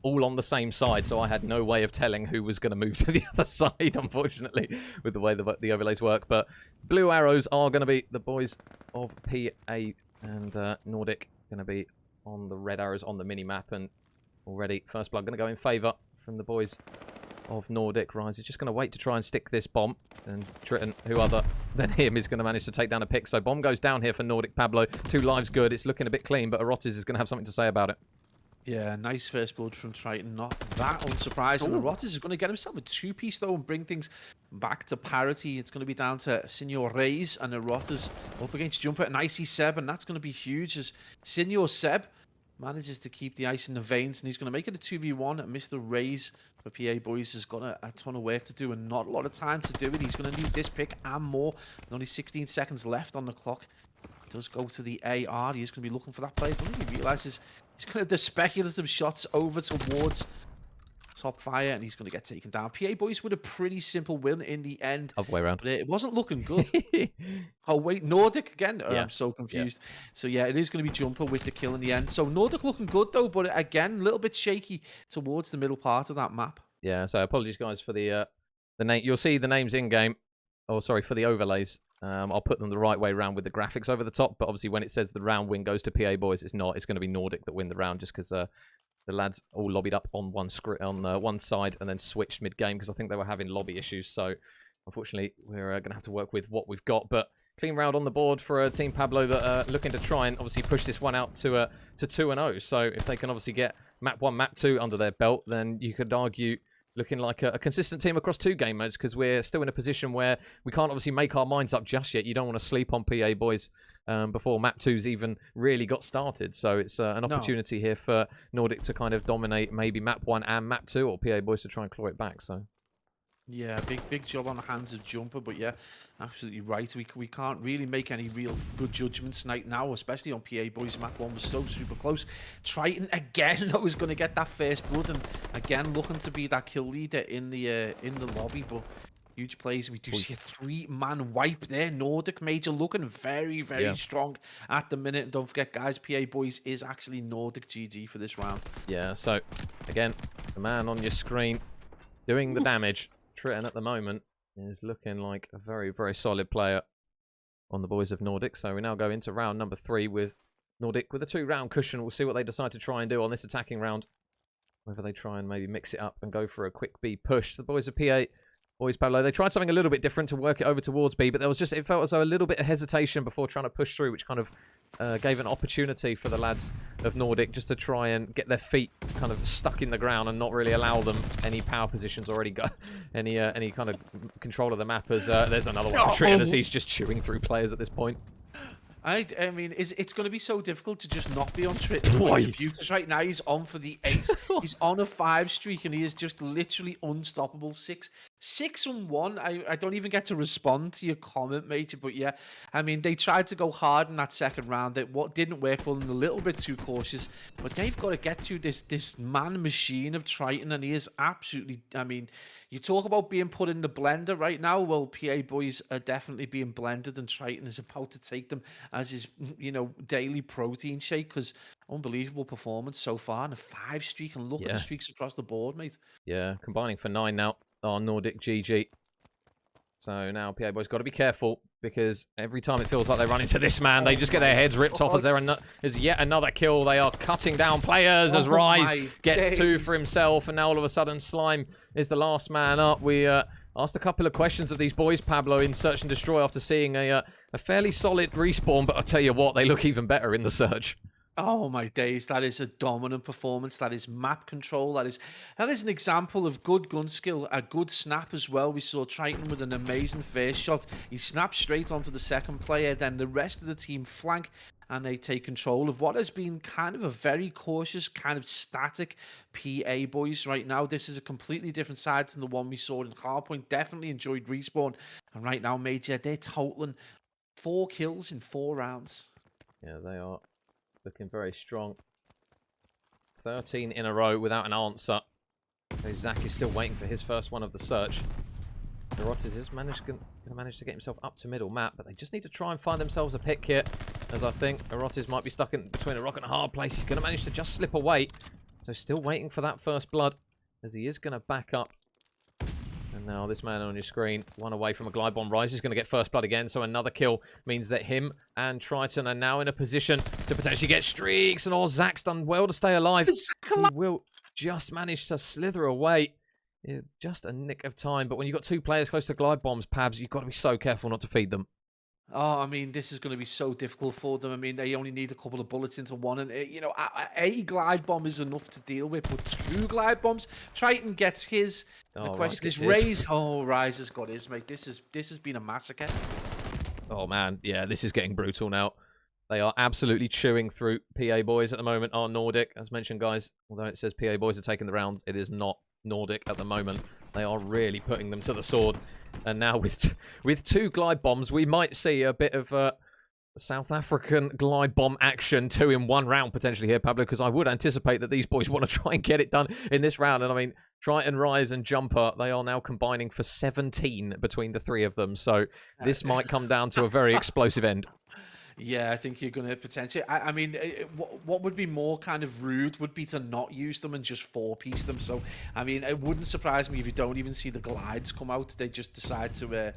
all on the same side, so I had no way of telling who was going to move to the other side, unfortunately, with the way the overlays work. But blue arrows are going to be the boys of PA, and Nordic going to be on the red arrows on the mini-map. And already, first blood going to go in favour from the boys of Nordic. Rise is just going to wait to try and stick this bomb, and Triton, who other than him, is going to manage to take down a pick. So bomb goes down here for Nordic. Pablo, 2 lives good. It's looking a bit clean, but Erotis is going to have something to say about it. Yeah, nice first blood from Triton. Not that unsurprising. Erotis is going to get himself a 2-piece, though, and bring things back to parity. It's going to be down to Senor Reyes and Erotis up against Jumper and Icy Seb, and that's going to be huge as Senor Seb manages to keep the ice in the veins, and he's going to make it a 2v1. And Mr. Reyes for PA Boys has got a ton of work to do and not a lot of time to do it. He's going to need this pick and more. And only 16 seconds left on the clock. He does go to the AR. He is going to be looking for that play. But he realizes he's going to have the speculative shots over towards top fire, and he's going to get taken down. PA Boys with a pretty simple win in the end. Other way around. But it wasn't looking good. Oh, wait, Nordic again? Oh, yeah. I'm so confused. Yeah. So, yeah, it is going to be Jumper with the kill in the end. So, Nordic looking good, though, but again, a little bit shaky towards the middle part of that map. Yeah, so apologies, guys, for the name. You'll see the names in-game. Oh, sorry, for the overlays. I'll put them the right way around with the graphics over the top, but obviously when it says the round win goes to PA Boys, it's not. It's going to be Nordic that win the round, just because the lads all lobbied up on one side and then switched mid-game because I think they were having lobby issues. So unfortunately, we're going to have to work with what we've got. But clean round on the board for Team Pablo that are looking to try and obviously push this one out to 2-0. So if they can obviously get map 1, map 2 under their belt, then you could argue looking like a consistent team across 2 game modes, because we're still in a position where we can't obviously make our minds up just yet. You don't want to sleep on PA boys before map 2's even really got started. So it's an opportunity here for Nordic to kind of dominate maybe map 1 and map 2, or PA boys to try and claw it back. So yeah, big job on the hands of Jumper, but yeah, absolutely right. We can't really make any real good judgments right now, especially on PA boys. Map 1 was so super close. Triton again was going to get that first blood, and again looking to be that kill leader in the lobby, but huge plays. We do see a 3-man wipe there. Nordic Major looking very strong at the minute. And don't forget, guys, PA boys is actually NordicGG for this round. Yeah, so again, the man on your screen doing the damage. Triton at the moment is looking like a very solid player on the boys of Nordic. So we now go into round number 3 with Nordic with a 2-round cushion. We'll see what they decide to try and do on this attacking round. Whether they try and maybe mix it up and go for a quick B push. The boys of PA, boys Pablo, they tried something a little bit different to work it over towards B, but there was just, it felt as though a little bit of hesitation before trying to push through, which kind of gave an opportunity for the lads of Nordic just to try and get their feet kind of stuck in the ground and not really allow them any power positions, already got any kind of control of the map. As there's another one for Triton as he's just chewing through players at this point. I mean, it's going to be so difficult to just not be on Triton's point of view, because right now he's on for the ace. He's on a 5 streak, and he is just literally unstoppable. 6-1. I don't even get to respond to your comment, Major, but yeah, I mean, they tried to go hard in that second round. It didn't work well, and a little bit too cautious, but they've got to get through this man machine of Triton, and he is absolutely, I mean, you talk about being put in the blender right now. Well, PA boys are definitely being blended, and Triton is about to take them as his, daily protein shake, because unbelievable performance so far, and a 5 streak, and look at the streaks across the board, mate. Yeah, combining for 9 now on NordicGG. So now PA boys got to be careful, because every time it feels like they run into this man, they just get their heads ripped off as there's yet another kill. They are cutting down players as Rise gets 2 for himself, and now all of a sudden Slime is the last man up. We asked a couple of questions of these boys, Pablo, in Search and Destroy after seeing a fairly solid respawn, but I'll tell you what, they look even better in the Search. Oh my days, that is a dominant performance. That is map control. That is an example of good gun skill, a good snap as well. We saw Triton with an amazing first shot. He snapped straight onto the second player, then the rest of the team flank, and they take control of what has been kind of a very cautious, kind of static PA boys right now. This is a completely different side than the one we saw in Hardpoint. Definitely enjoyed respawn. And right now, Major, they're totaling 4 kills in 4 rounds. Yeah, they are looking very strong. 13 in a row without an answer. So Zach is still waiting for his first one of the Search. Erotis is going to manage to get himself up to middle map, but they just need to try and find themselves a pick here, as I think Erotis might be stuck in between a rock and a hard place. He's going to manage to just slip away. So still waiting for that first blood, as he is going to back up. And now this man on your screen, one away from a glide bomb. Rise is going to get first blood again, so another kill means that him and Triton are now in a position to potentially get streaks. And Zach's done well to stay alive. He will just manage to slither away. Yeah, just a nick of time. But when you've got 2 players close to glide bombs, Pabs, you've got to be so careful not to feed them. Oh, I mean, this is going to be so difficult for them. I mean, they only need a couple of bullets into one, and a glide bomb is enough to deal with, but 2 glide bombs. Triton gets his. The question is, Rise has got his, mate. This has been a massacre. Oh man, yeah, this is getting brutal now. They are absolutely chewing through PA boys at the moment. Are Nordic, as mentioned, guys. Although it says PA boys are taking the rounds, it is not Nordic at the moment. They are really putting them to the sword. And now with 2 glide bombs, we might see a bit of South African glide bomb action 2 in 1 round potentially here, Pablo, because I would anticipate that these boys want to try and get it done in this round. And I mean, Triton, Rise, and Jumper, they are now combining for 17 between the 3 of them. So this might come down to a very explosive end. Yeah, I think you're going to potentially... I mean, what would be more kind of rude would be to not use them and just 4-piece them. So, I mean, it wouldn't surprise me if you don't even see the glides come out. They just decide to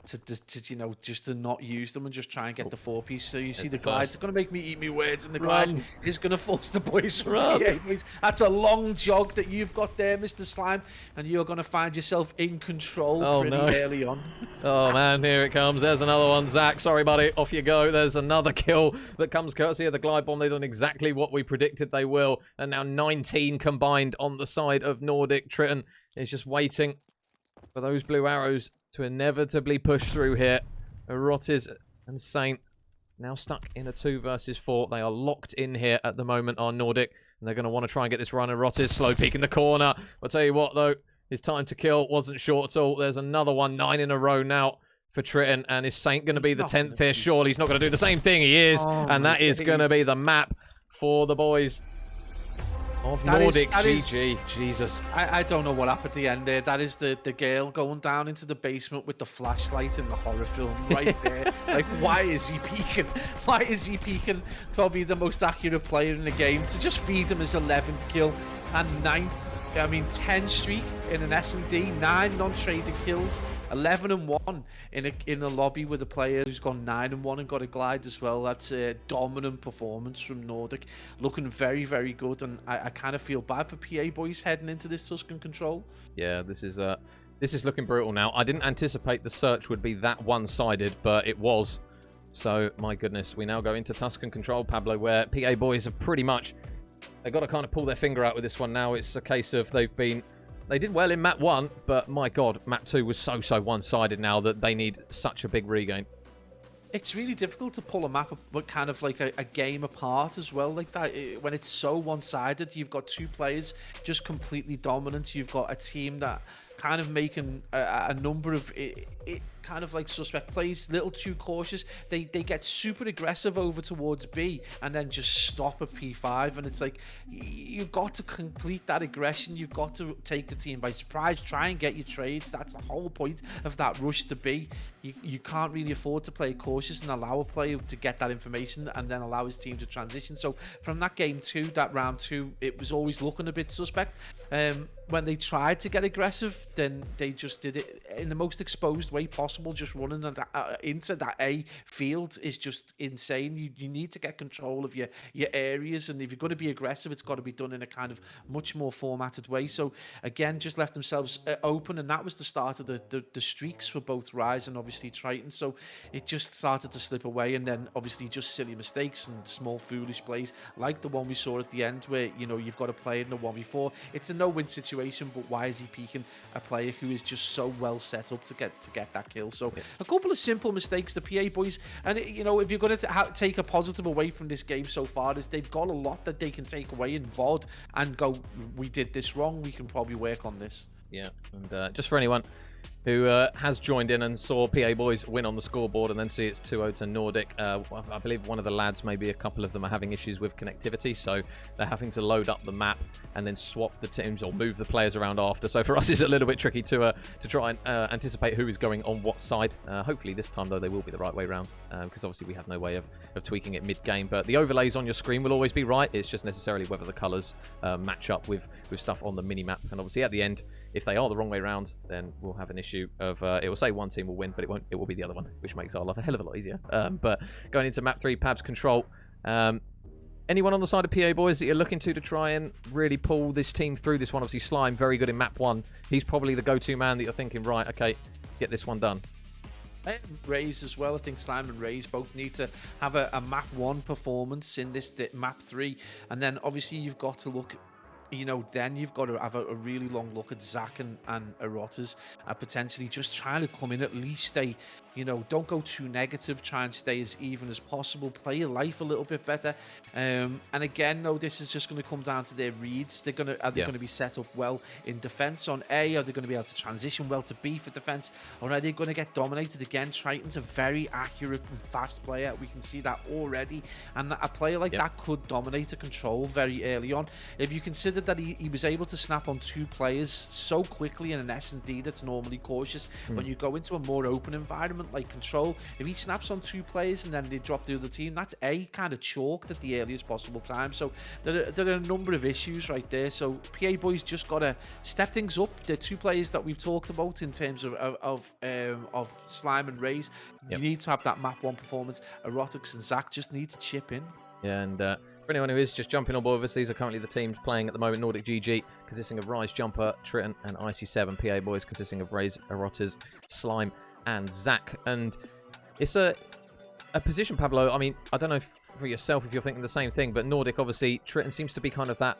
just to not use them and just try and get the 4-piece. So you see the the glide. first. It's going to make me eat my words, and the Run. glide is going to force the boys from Run. PA boys. That's a long jog that you've got there, Mr. Slime, and you're going to find yourself in control pretty early on. Oh man, here it comes. There's another one. Zach, sorry buddy, off you go. There's another kill that comes courtesy of the glide bomb. They've done exactly what we predicted they will. And now 19 combined on the side of Nordic. Triton is just waiting for those blue arrows to inevitably push through here. Erotis and Saint now stuck in a 2 versus 4. They are locked in here at the moment, are Nordic. And they're going to want to try and get this run. Erotis slow peek in the corner. I'll tell you what though, his time to kill wasn't short at all. There's another one, 9 in a row now for Triton. And is Saint going to be the 10th here? Surely he's not going to do the same thing. He is. And that is going to be the map for the boys of NordicGG. Jesus. I don't know what happened at the end there. That is the girl going down into the basement with the flashlight in the horror film right there. Like, why is he peeking? Why is he peeking? Probably the most accurate player in the game. To just feed him his 11th kill and 9th, 10 streak in an S&D, 9 non-traded kills, 11 and 1 in a lobby with a player who's gone 9 and 1 and got a glide as well. That's a dominant performance from Nordic, looking very, very good. And I kind of feel bad for PA boys heading into this Tuscan control. Yeah, this is looking brutal now. I didn't anticipate the search would be that one-sided, but it was. So my goodness, we now go into Tuscan control, Pablo, where PA boys have pretty much, they've got to kind of pull their finger out with this one now. It's a case of they did well in map 1, but my god, map 2 was so one-sided now that they need such a big regain. It's really difficult to pull a map, but kind of like a game apart as well, like that. When it's so one-sided, you've got 2 players just completely dominant. You've got a team that kind of making a number of kind of like suspect plays, a little too cautious. They get super aggressive over towards B and then just stop at P5, and it's like, you've got to complete that aggression. You've got to take the team by surprise, try and get your trades. That's the whole point of that rush to B. You can't really afford to play cautious and allow a player to get that information and then allow his team to transition. So from that game 2, that round 2, it was always looking a bit suspect. When they tried to get aggressive, then they just did it in the most exposed way possible. Just running into that A field is just insane. You need to get control of your areas, and if you're going to be aggressive, it's got to be done in a kind of much more formatted way. So again, just left themselves open, and that was the start of the streaks for both Rise and obviously Triton. So it just started to slip away, and then obviously just silly mistakes and small foolish plays like the one we saw at the end, where you've got to play in a 1v4. It's a no-win situation, but why is he peeking a player who is just so well set up to get that kill? So a couple of simple mistakes, the PA boys, and if you're going to take a positive away from this game so far, is they've got a lot that they can take away in VOD and go, we did this wrong, we can probably work on this. Yeah, and just for anyone who has joined in and saw PA boys win on the scoreboard and then see it's 2-0 to Nordic. I believe one of the lads, maybe a couple of them, are having issues with connectivity, so they're having to load up the map and then swap the teams or move the players around after. So for us, it's a little bit tricky to try and anticipate who is going on what side. Hopefully this time, though, they will be the right way around, because obviously we have no way of tweaking it mid-game. But the overlays on your screen will always be right. It's just necessarily whether the colours match up with stuff on the mini-map. And obviously at the end, if they are the wrong way around, then we'll have an issue of it will say one team will win, but it won't. It will be the other one, which makes our life a hell of a lot easier. But going into map 3, Pab's control. Anyone on the side of PA boys that you're looking to try and really pull this team through this one? Obviously, Slime, very good in map 1. He's probably the go-to man that you're thinking, right, okay, get this one done. Rays as well. I think Slime and Rays both need to have a map 1 performance in this map 3, and then obviously you've got to look. Then you've got to have a really long look at Zach and Erotas, potentially just trying to come in, at least stay, don't go too negative, try and stay as even as possible, play your life a little bit better. And again, no, this is just going to come down to their reads. Are they going to be set up well in defense on A? Are they going to be able to transition well to B for defense? Or are they going to get dominated again? Triton's a very accurate and fast player. We can see that already. And a player like that could dominate a control very early on. If you consider that he was able to snap on 2 players so quickly in an S&D that's normally cautious, when you go into a more open environment, tournament like Control, if he snaps on 2 players and then they drop the other team, that's kind of chalked at the earliest possible time. So there are a number of issues right there. So PA Boys just got to step things up. The 2 players that we've talked about in terms of Slime and Rays, you need to have that map 1 performance. Erotics and Zach just need to chip in. Yeah, and for anyone who is just jumping on board with us, these are currently the teams playing at the moment. NordicGG consisting of Rise, Jumper, Triton, and IC7. PA Boys consisting of Rays, Erotas, Slime, and Zach. And it's a position, Pablo. I mean, I don't know for yourself if you're thinking the same thing, but Nordic, obviously, Triton seems to be kind of that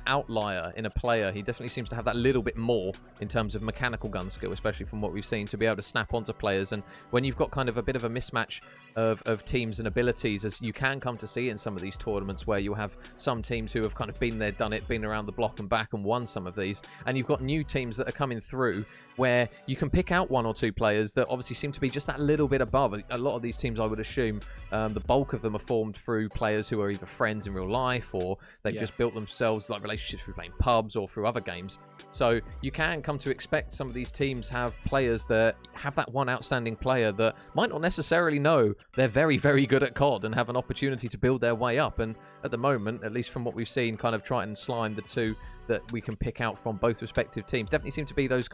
outlier in a player. He definitely seems to have that little bit more in terms of mechanical gun skill, especially from what we've seen, to be able to snap onto players. And when you've got kind of a bit of a mismatch of teams and abilities, as you can come to see in some of these tournaments, where you have some teams who have kind of been there, done it, been around the block and back and won some of these, and you've got new teams that are coming through where you can pick out 1 or 2 players that obviously seem to be just that little bit above. A lot of these teams, I would assume, the bulk of them are formed through players who are either friends in real life, or they've just built themselves like relationships through playing pubs or through other games. So you can come to expect some of these teams have players that have that one outstanding player that might not necessarily know they're very, very good at COD and have an opportunity to build their way up. And at the moment, at least from what we've seen, kind of Triton and Slime, the 2 that we can pick out from both respective teams, definitely seem to be those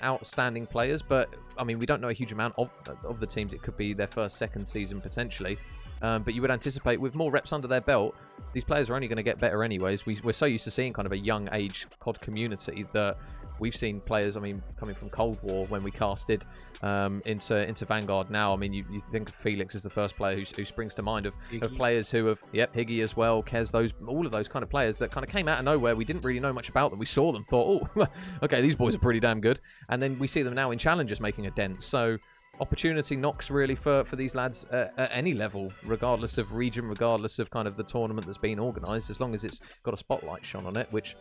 outstanding players. But I mean, we don't know a huge amount of the teams. It could be their first, second season potentially. But you would anticipate with more reps under their belt, these players are only going to get better anyways. We're so used to seeing kind of a young age COD community that we've seen players, I mean, coming from Cold War when we casted into Vanguard now. I mean, you think of Felix as the first player who springs to mind of players who have, Higgy as well, Kez, all of those kind of players that kind of came out of nowhere. We didn't really know much about them. We saw them, thought, oh, okay, these boys are pretty damn good. And then we see them now in Challengers making a dent. So opportunity knocks really for these lads at any level, regardless of region, regardless of kind of the tournament that's being organised, as long as it's got a spotlight shone on it, which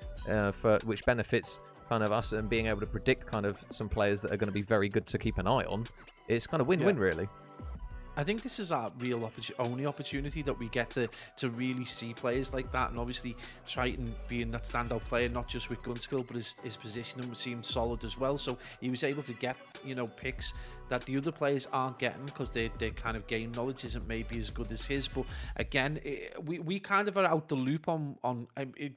benefits kind of us and being able to predict kind of some players that are going to be very good to keep an eye on. It's kind of win-win, really. I think this is our real only opportunity that we get to really see players like that. And obviously Triton being that standout player, not just with gun skill, but his positioning seemed solid as well. So he was able to get, picks that the other players aren't getting because their kind of game knowledge isn't maybe as good as his. But again, we kind of are out the loop on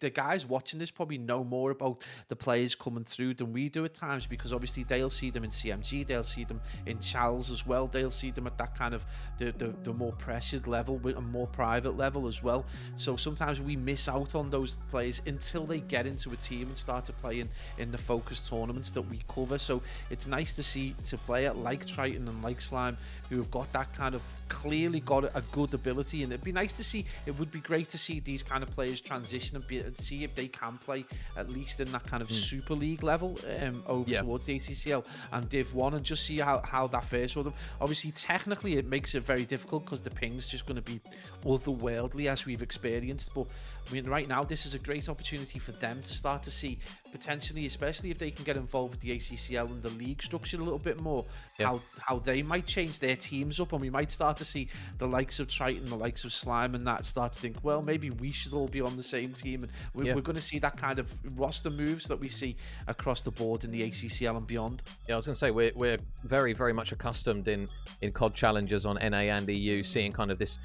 the guys watching this probably know more about the players coming through than we do at times, because obviously they'll see them in CMG, they'll see them in Chals as well, they'll see them at that kind of the more pressured level, a more private level as well. So sometimes we miss out on those players until they get into a team and start to play in the focused tournaments that we cover. So it's nice to see to player like Triton and like Slime who have got that kind of clearly got a good ability, and it'd be nice to see. It would be great to see these kind of players transition and see if they can play at least in that kind of Super League level over towards the ACCL and Div 1, and just see how that fares for them. Obviously technically it makes it very difficult because the ping's just going to be otherworldly as we've experienced, but I mean right now this is a great opportunity for them to start to see potentially, especially if they can get involved with the ACCL and the league structure a little bit more, how they might change their teams up, and we might start to see the likes of Triton, the likes of Slime and that start to think, well, maybe we should all be on the same team, and we're going to see that kind of roster moves that we see across the board in the ACCL and beyond. Yeah, I was going to say we're very, very much accustomed in COD Challengers on NA and EU seeing kind of this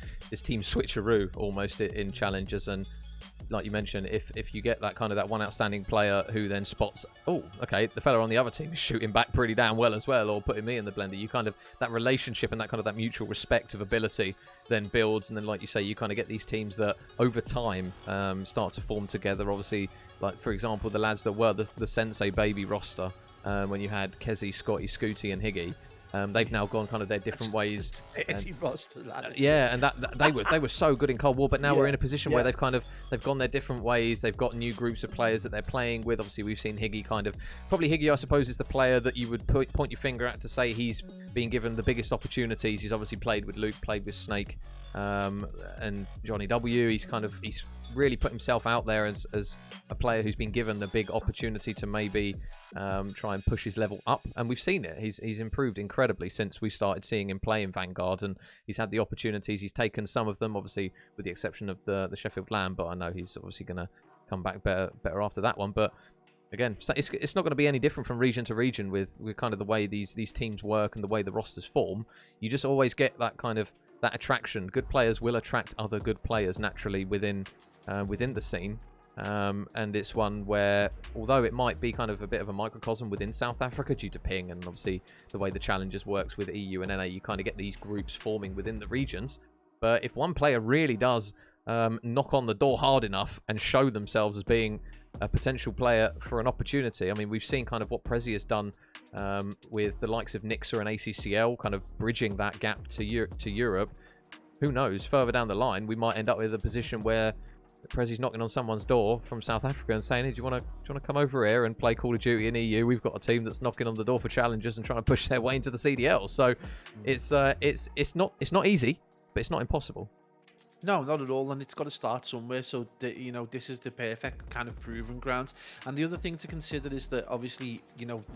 team switcheroo almost in Challengers. And like you mentioned, if you get that kind of that one outstanding player who then spots, oh, okay, the fella on the other team is shooting back pretty damn well as well, or putting me in the blender, you kind of, that relationship and that kind of that mutual respect of ability then builds, and then like you say, you kind of get these teams that over time start to form together. Obviously, like for example, the lads that were the Sensei Baby roster, when you had Kezi, Scotty, Scooty and Higgy, they've now gone kind of their different ways. And that they were so good in Cold War, but now we're in a position where they've gone their different ways. They've got new groups of players that they're playing with. Obviously, we've seen Higgy probably Higgy, I suppose, is the player that you would point your finger at to say he's being given the biggest opportunities. He's obviously played with Luke, played with Snake, and Johnny W. He's really put himself out there as a player who's been given the big opportunity to maybe try and push his level up, and we've seen it. He's improved incredibly since we started seeing him play in Vanguard, and he's had the opportunities. He's taken some of them, obviously with the exception of the Sheffield Lamb, but I know he's obviously going to come back better after that one. But again, so it's not going to be any different from region to region with kind of the way these teams work and the way the rosters form. You just always get that kind of that attraction. Good players will attract other good players naturally within the scene. And it's one where, although it might be kind of a bit of a microcosm within South Africa due to ping and obviously the way the Challengers works with EU and NA, you kind of get these groups forming within the regions. But if one player really does knock on the door hard enough and show themselves as being a potential player for an opportunity, I mean, we've seen kind of what Prezi has done with the likes of Nixa and ACCL, kind of bridging that gap to Europe. Who knows? Further down the line, we might end up with a position where Prezi's knocking on someone's door from South Africa and saying, hey, do you want to come over here and play Call of Duty in EU? We've got a team that's knocking on the door for Challengers and trying to push their way into the CDL. So it's not easy, but it's not impossible. No, not at all, and it's got to start somewhere. So this is the perfect kind of proving ground. And the other thing to consider is that obviously,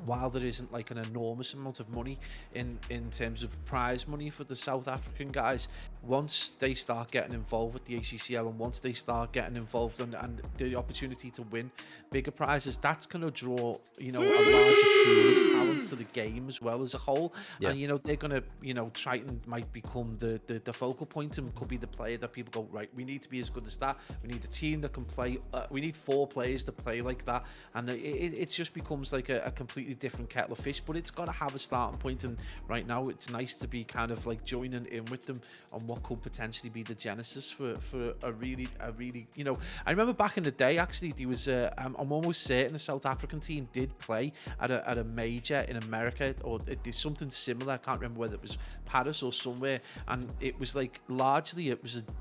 while there isn't like an enormous amount of money in terms of prize money for the South African guys, once they start getting involved with the ACCL and once they start getting involved and the opportunity to win bigger prizes, that's going to draw a larger pool of talent to the game as well as a whole. Yeah. And they're going to Triton might become the focal point and could be the player that people go, right, we need to be as good as that. We need a team that can play. We need 4 players to play like that, and it just becomes like a completely different kettle of fish. But it's got to have a starting point, and right now it's nice to be kind of like joining in with them on what could potentially be the genesis for a really. I remember back in the day, actually, there was I'm almost certain a South African team did play at a major in America, or it did something similar. I can't remember whether it was Paris or somewhere, and it was like largely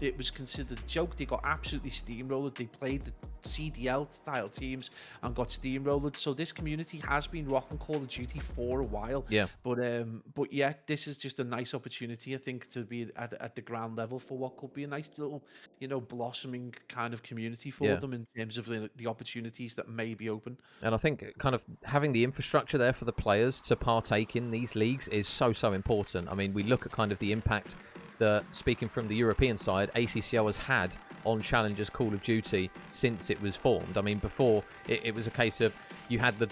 it was considered a joke. They got absolutely steamrolled. They played the CDL style teams and got steamrolled. So this community has been rocking Call of Duty for a while. Yeah. But yeah, this is just a nice opportunity, I think, to be at the ground level for what could be a nice little, blossoming kind of community for them in terms of the opportunities that may be open. And I think kind of having the infrastructure there for the players to partake in these leagues is so important. I mean, we look at kind of the impact that, speaking from the European side, ACCL has had on Challengers Call of Duty since it was formed. I mean, before, it was a case of you had the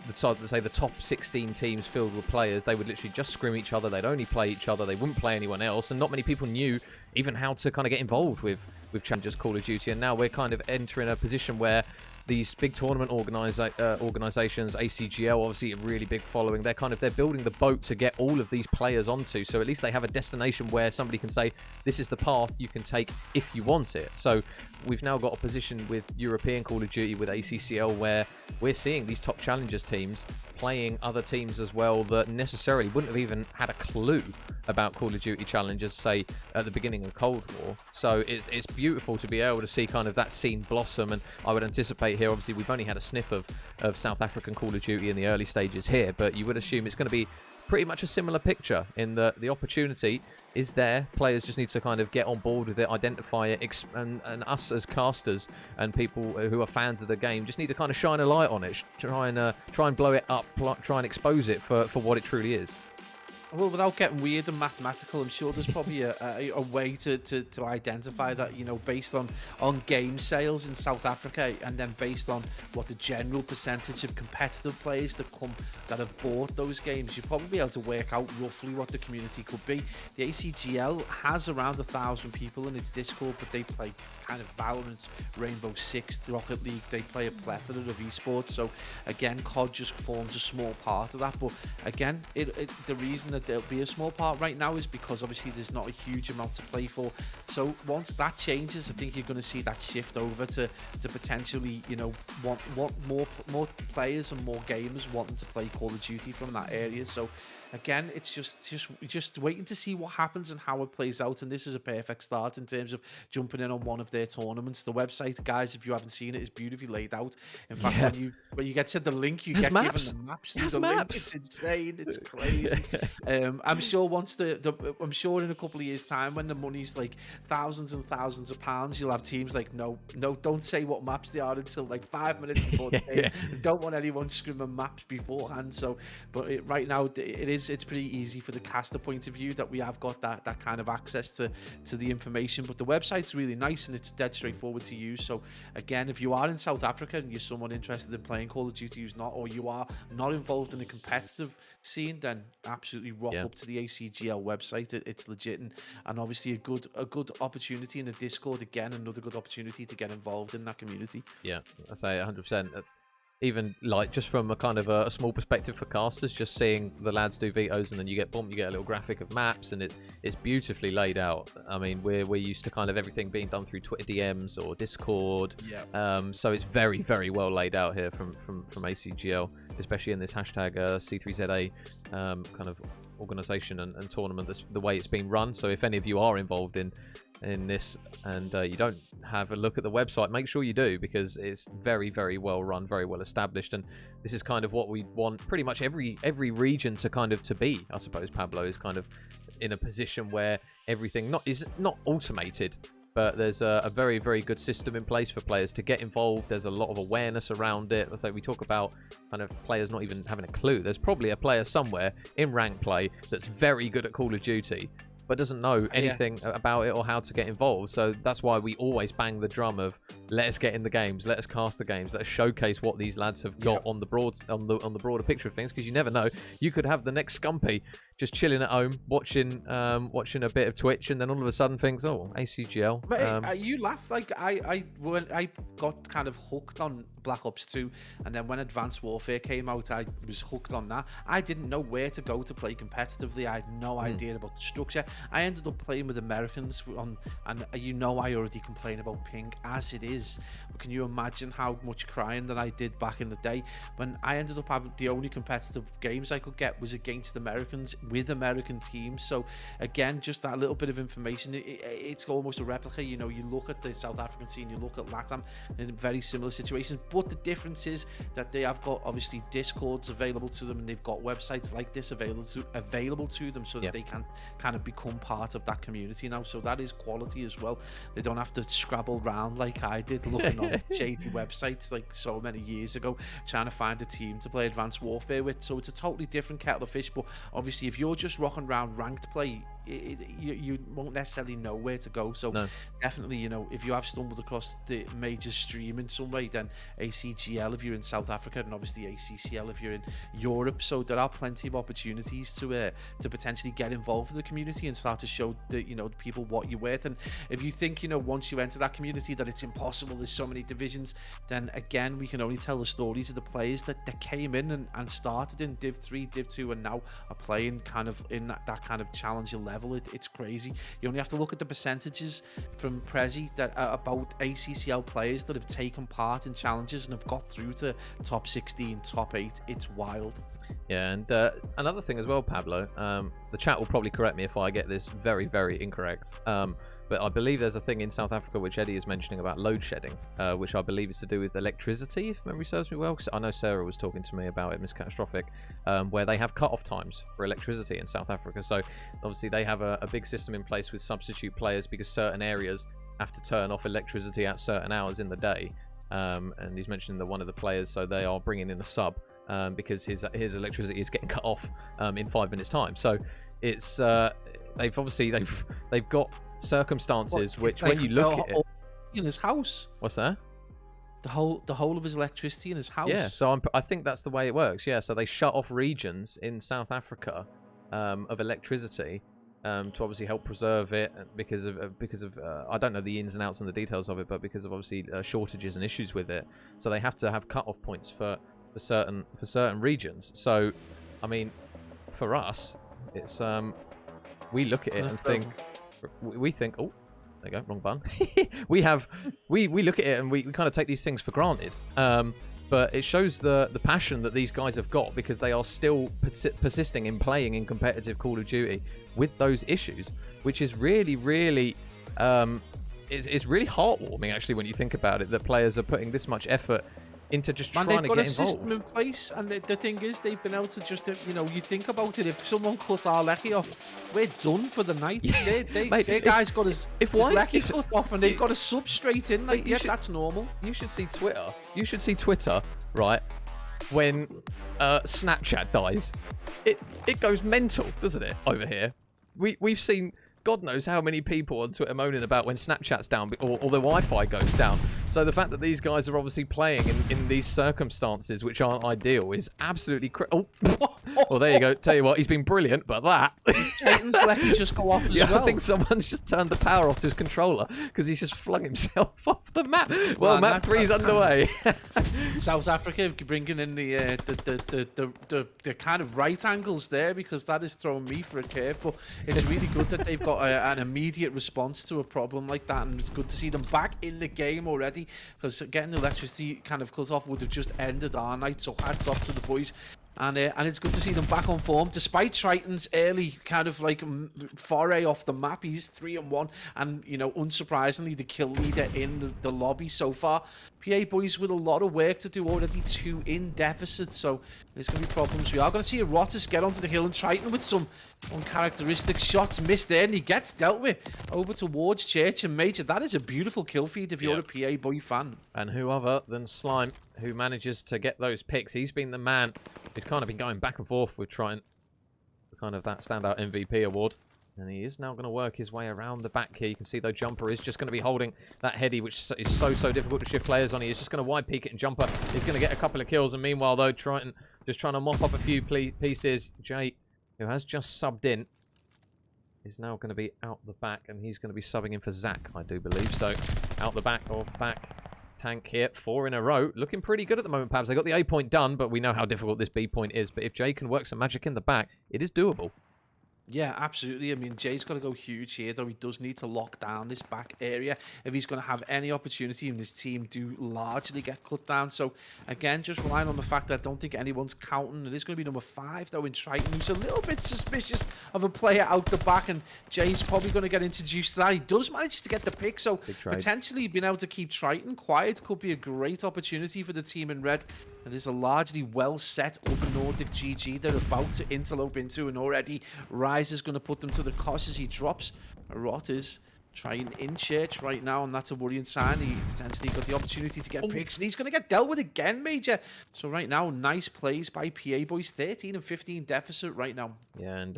top 16 teams filled with players. They would literally just scrim each other. They'd only play each other. They wouldn't play anyone else. And not many people knew even how to kind of get involved with Challengers Call of Duty. And now we're kind of entering a position where these big tournament organizations, ACGL, obviously a really big following. They're building the boat to get all of these players onto. So at least they have a destination where somebody can say, this is the path you can take if you want it. So we've now got a position with European Call of Duty with ACCL where we're seeing these top Challengers teams playing other teams as well that necessarily wouldn't have even had a clue about Call of Duty Challengers, say, at the beginning of Cold War. So it's beautiful to be able to see kind of that scene blossom, and I would anticipate here, obviously, we've only had a sniff of South African Call of Duty in the early stages here, but you would assume it's going to be pretty much a similar picture in the opportunity is there. Players just need to kind of get on board with it, identify it, and us as casters and people who are fans of the game just need to kind of shine a light on it, try and blow it up, try and expose it for what it truly is. Well, without getting weird and mathematical, I'm sure there's probably a way to identify that, based on game sales in South Africa, and then based on what the general percentage of competitive players that have bought those games, you'll probably be able to work out roughly what the community could be. The ACGL has around 1,000 people in its Discord, but they play kind of Valorant, Rainbow Six, Rocket League. They play a plethora of esports. So again, COD just forms a small part of that. But again, the reason that there'll be a small part right now is because obviously there's not a huge amount to play for. So once that changes, I think you're going to see that shift over to potentially, want more players and more gamers wanting to play Call of Duty from that area. So again, it's just waiting to see what happens and how it plays out. And this is a perfect start in terms of jumping in on one of their tournaments. The website, guys, if you haven't seen it, is beautifully laid out. In fact, when you get sent the link, you get maps. given the maps. The link, it's insane. It's crazy. I'm sure I'm sure in a couple of years' time, when the money's like thousands and thousands of pounds, you'll have teams like, no, don't say what maps they are until like 5 minutes before the game. Don't want anyone scrimming maps beforehand. So, but right now, it is it's pretty easy for the caster point of view that we have got that kind of access to the information. But the website's really nice and it's dead straightforward to use. So again, if you are in South Africa and you're someone interested in playing Call of Duty who's not, or you are not involved in a competitive scene, then absolutely rock up to the ACGL website. It's legit, and obviously a good opportunity in the Discord. Again, another good opportunity to get involved in that community. Yeah, I say 100%. Even like just from a kind of a small perspective for casters, just seeing the lads do vetoes and then you get a little graphic of maps, and it's beautifully laid out. I mean, we're used to kind of everything being done through Twitter DMs or Discord. So it's very, very well laid out here from ACGL, especially in this hashtag C3ZA kind of organization and tournament. The way it's been run. So if any of you are involved in this and you don't have a look at the website, make sure you do, because it's very, very well run, very well established, and this is kind of what we want pretty much every region to be, I suppose. Pablo is kind of in a position where everything is not automated, but there's a very, very good system in place for players to get involved. There's a lot of awareness around it. Let's say we talk about kind of players not even having a clue. There's probably a player somewhere in rank play that's very good at Call of Duty, but doesn't know anything about it or how to get involved. So that's why we always bang the drum of let us get in the games, let us cast the games, let us showcase what these lads have got on the broader picture of things, because you never know, you could have the next Scumpy just chilling at home watching a bit of Twitch, and then all of a sudden thinks, oh, ACGL. But you laugh, like when I got kind of hooked on Black Ops 2, and then when Advanced Warfare came out, I was hooked on that. I didn't know where to go to play competitively. I had no idea about the structure. I ended up playing with Americans and I already complain about ping as it is. But can you imagine how much crying that I did back in the day when I ended up having the only competitive games I could get was against Americans with American teams? So again, just that little bit of information, it's almost a replica. You know, you look at the South African scene, you look at LATAM in very similar situations, but the difference is that they have got obviously Discords available to them, and they've got websites like this available to them, so that they can kind of become part of that community now. So that is quality as well. They don't have to scrabble around like I did, looking on shady websites like so many years ago, trying to find a team to play Advanced Warfare with. So it's a totally different kettle of fish. But obviously, if you're just rocking around ranked play, you won't necessarily know where to go. So definitely, you know, if you have stumbled across the major stream in some way, then ACGL if you're in South Africa, and obviously ACCL if you're in Europe. So there are plenty of opportunities to potentially get involved with the community and start to show the people what you're worth. And if you think, once you enter that community that it's impossible, there's so many divisions, then again, we can only tell the stories of the players that came in and started in Div 3, Div 2, and now are playing kind of in that kind of challenger level. It's crazy. You only have to look at the percentages from Prezi that about ACCL players that have taken part in challenges and have got through to top 16, top 8. It's wild. Yeah, and another thing as well, Pablo, the chat will probably correct me if I get this very, very incorrect, but I believe there's a thing in South Africa which Eddie is mentioning about load shedding, which I believe is to do with electricity, if memory serves me well. I know Sarah was talking to me about it, Miss Catastrophic, where they have cut-off times for electricity in South Africa. So obviously they have a big system in place with substitute players, because certain areas have to turn off electricity at certain hours in the day. And he's mentioning that one of the players, so they are bringing in a sub, because his electricity is getting cut off in 5 minutes time. So it's they've got circumstances which, when you look at it, in his house. What's that? The whole of his electricity in his house. Yeah, so I think that's the way it works. Yeah, so they shut off regions in South Africa of electricity to obviously help preserve it, because of I don't know the ins and outs and the details of it, but because of obviously shortages and issues with it. So they have to have cut-off points for certain regions. So I mean, for us, it's we look at it and think, we think, oh, there you go, wrong button. we look at it and we kind of take these things for granted, but it shows the passion that these guys have got, because they are still persisting in playing in competitive Call of Duty with those issues, which is really, really it's really heartwarming, actually, when you think about it, that players are putting this much effort into just trying to get involved. They've got a system in place, and the thing is, they've been able to just, you think about it, if someone cuts our lecky off, we're done for the night. Their guy's got his lecky cut off, and they've got a sub straight in. Like, that's normal. You should see Twitter. You should see Twitter, right? when Snapchat dies. It goes mental, doesn't it, over here? We've seen God knows how many people on Twitter moaning about when Snapchat's down or the Wi-Fi goes down. So the fact that these guys are obviously playing in these circumstances, which aren't ideal, is absolutely well, there you go. Tell you what, he's been brilliant, but that... Titan's let him just go off as well. I think someone's just turned the power off to his controller because he's just flung himself off the map. Well, map 3's underway. South Africa bringing in the kind of right angles there, because that is throwing me for a curve. But it's really good that they've got an immediate response to a problem like that, and it's good to see them back in the game already, because getting electricity kind of cut off would have just ended our night. So hats off to the boys. And it's good to see them back on form, despite Triton's early kind of like foray off the map. He's 3-1, and you know, unsurprisingly, the kill leader in the lobby so far. PA boys with a lot of work to do already, 2 in deficit, so there's going to be problems. We are going to see a Rotis get onto the hill, and Triton with some uncharacteristic shots missed there, and he gets dealt with over towards Church and Major. That is a beautiful kill feed if you're a PA boy fan. And who other than Slime, who manages to get those picks. He's been the man who's kind of been going back and forth with Triton for kind of that standout MVP award. And he is now going to work his way around the back here. You can see, though, Jumper is just going to be holding that heady, which is so difficult to shift players on. He is just going to wide peek it, and Jumper is going to get a couple of kills. And meanwhile, though, Triton just trying to mop up a few pieces. Jay, who has just subbed in, is now going to be out the back, and he's going to be subbing in for Zach, I do believe. So, out the back of back tank here, 4 in a row. Looking pretty good at the moment, Pabs. They got the A point done, but we know how difficult this B point is. But if Jay can work some magic in the back, it is doable. Yeah, absolutely. I mean, Jay's got to go huge here, though. He does need to lock down this back area if he's going to have any opportunity, and his team do largely get cut down. So, again, just relying on the fact that I don't think anyone's counting. It is going to be number 5, though, in Triton, who's a little bit suspicious of a player out the back, and Jay's probably going to get introduced to that. He does manage to get the pick, so potentially being able to keep Triton quiet could be a great opportunity for the team in red. It is a largely well set up NordicGG they're about to interlope into, and already Rise is going to put them to the cosh as he drops. Rot is trying in Church right now, and that's a worrying sign. He potentially got the opportunity to get picks, and he's going to get dealt with again, Major. So right now, nice plays by PA boys. 13 and 15 deficit right now. Yeah, and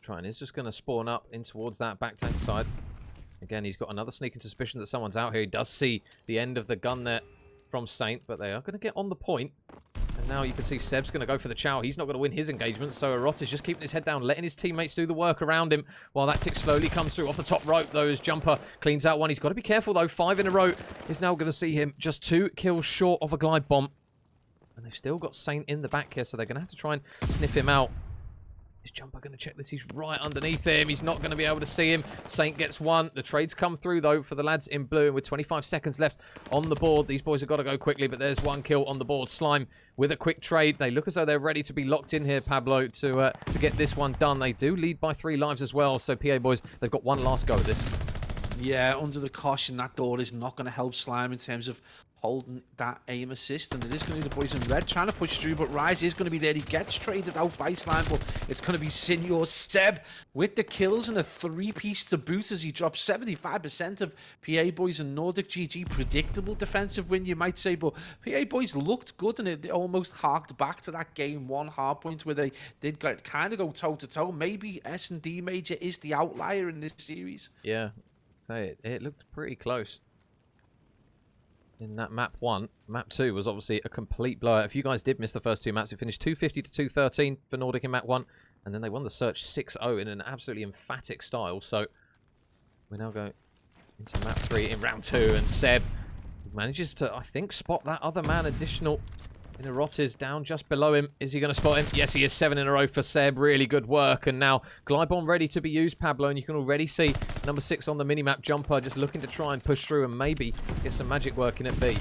Triton is just going to spawn up in towards that back tank side. Again, he's got another sneaking suspicion that someone's out here. He does see the end of the gun there from Saint, but they are going to get on the point. And now you can see Seb's going to go for the chow. He's not going to win his engagement, so Arot is just keeping his head down, letting his teammates do the work around him, while that tick slowly comes through off the top rope. Though as Jumper cleans out one, he's got to be careful, though. 5 in a row is now going to see him just 2 kills short of a glide bomb. And they've still got Saint in the back here, so they're going to have to try and sniff him out. Is Jumper going to check this? He's right underneath him. He's not going to be able to see him. Saint gets one. The trades come through, though, for the lads in blue. And with 25 seconds left on the board, these boys have got to go quickly. But there's 1 kill on the board. Slime with a quick trade. They look as though they're ready to be locked in here, Pablo, to get this one done. They do lead by 3 lives as well. So PA boys, they've got one last go at this. Yeah, under the caution, that door is not going to help Slime in terms of holding that aim assist, and it is going to be the boys in red trying to push through, but Rise is going to be there. He gets traded out by Slime, but it's going to be Senior Seb with the kills and a 3-piece to boot as he drops 75% of PA boys and NordicGG. Predictable defensive win, you might say, but PA boys looked good, and it almost harked back to that game 1 hardpoint where they did kind of go toe-to-toe. Maybe S&D Major is the outlier in this series. Yeah, say it looked pretty close in that map 1. Map 2 was obviously a complete blowout. If you guys did miss the first 2 maps, it finished 250 to 213 for Nordic in map 1, and then they won the search 6-0 in an absolutely emphatic style. So we now go into map 3 in round 2, and Seb manages to, I think, spot that other man. Additional in the Rot is down just below him. Is he going to spot him? Yes, he is. 7 in a row for Seb. Really good work. And now glide bomb ready to be used, Pablo, and you can already see number 6 on the minimap, Jumper, just looking to try and push through and maybe get some magic working at B.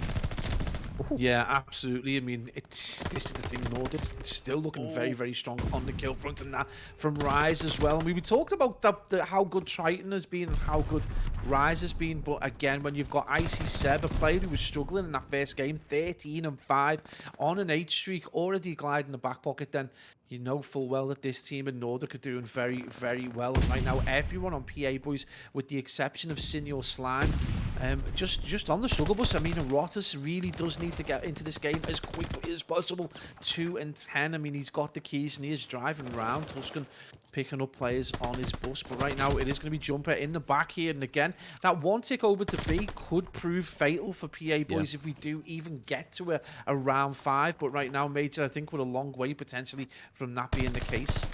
Ooh. Yeah, absolutely. I mean, this is the thing, Nordic still looking very strong on the kill front, and that from Rise as well. And we talked about how good Triton has been and how good Rise has been, but again, when you've got Icy Seb, a player who was struggling in that first game, 13 and 5 on an 8 streak, already gliding the back pocket, then you know full well that this team in Nordic are doing very well. And right now, everyone on PA boys, with the exception of Senior Slime, Just on the struggle bus, I mean, Rotis really does need to get into this game as quickly as possible. 2 and 10. I mean, he's got the keys and he is driving around Tuscan, picking up players on his bus. But right now, it is going to be Jumper in the back here. And again, that one tick over to B could prove fatal for PA boys if we do even get to a round 5. But right now, Major, I think we're a long way potentially from that being the case.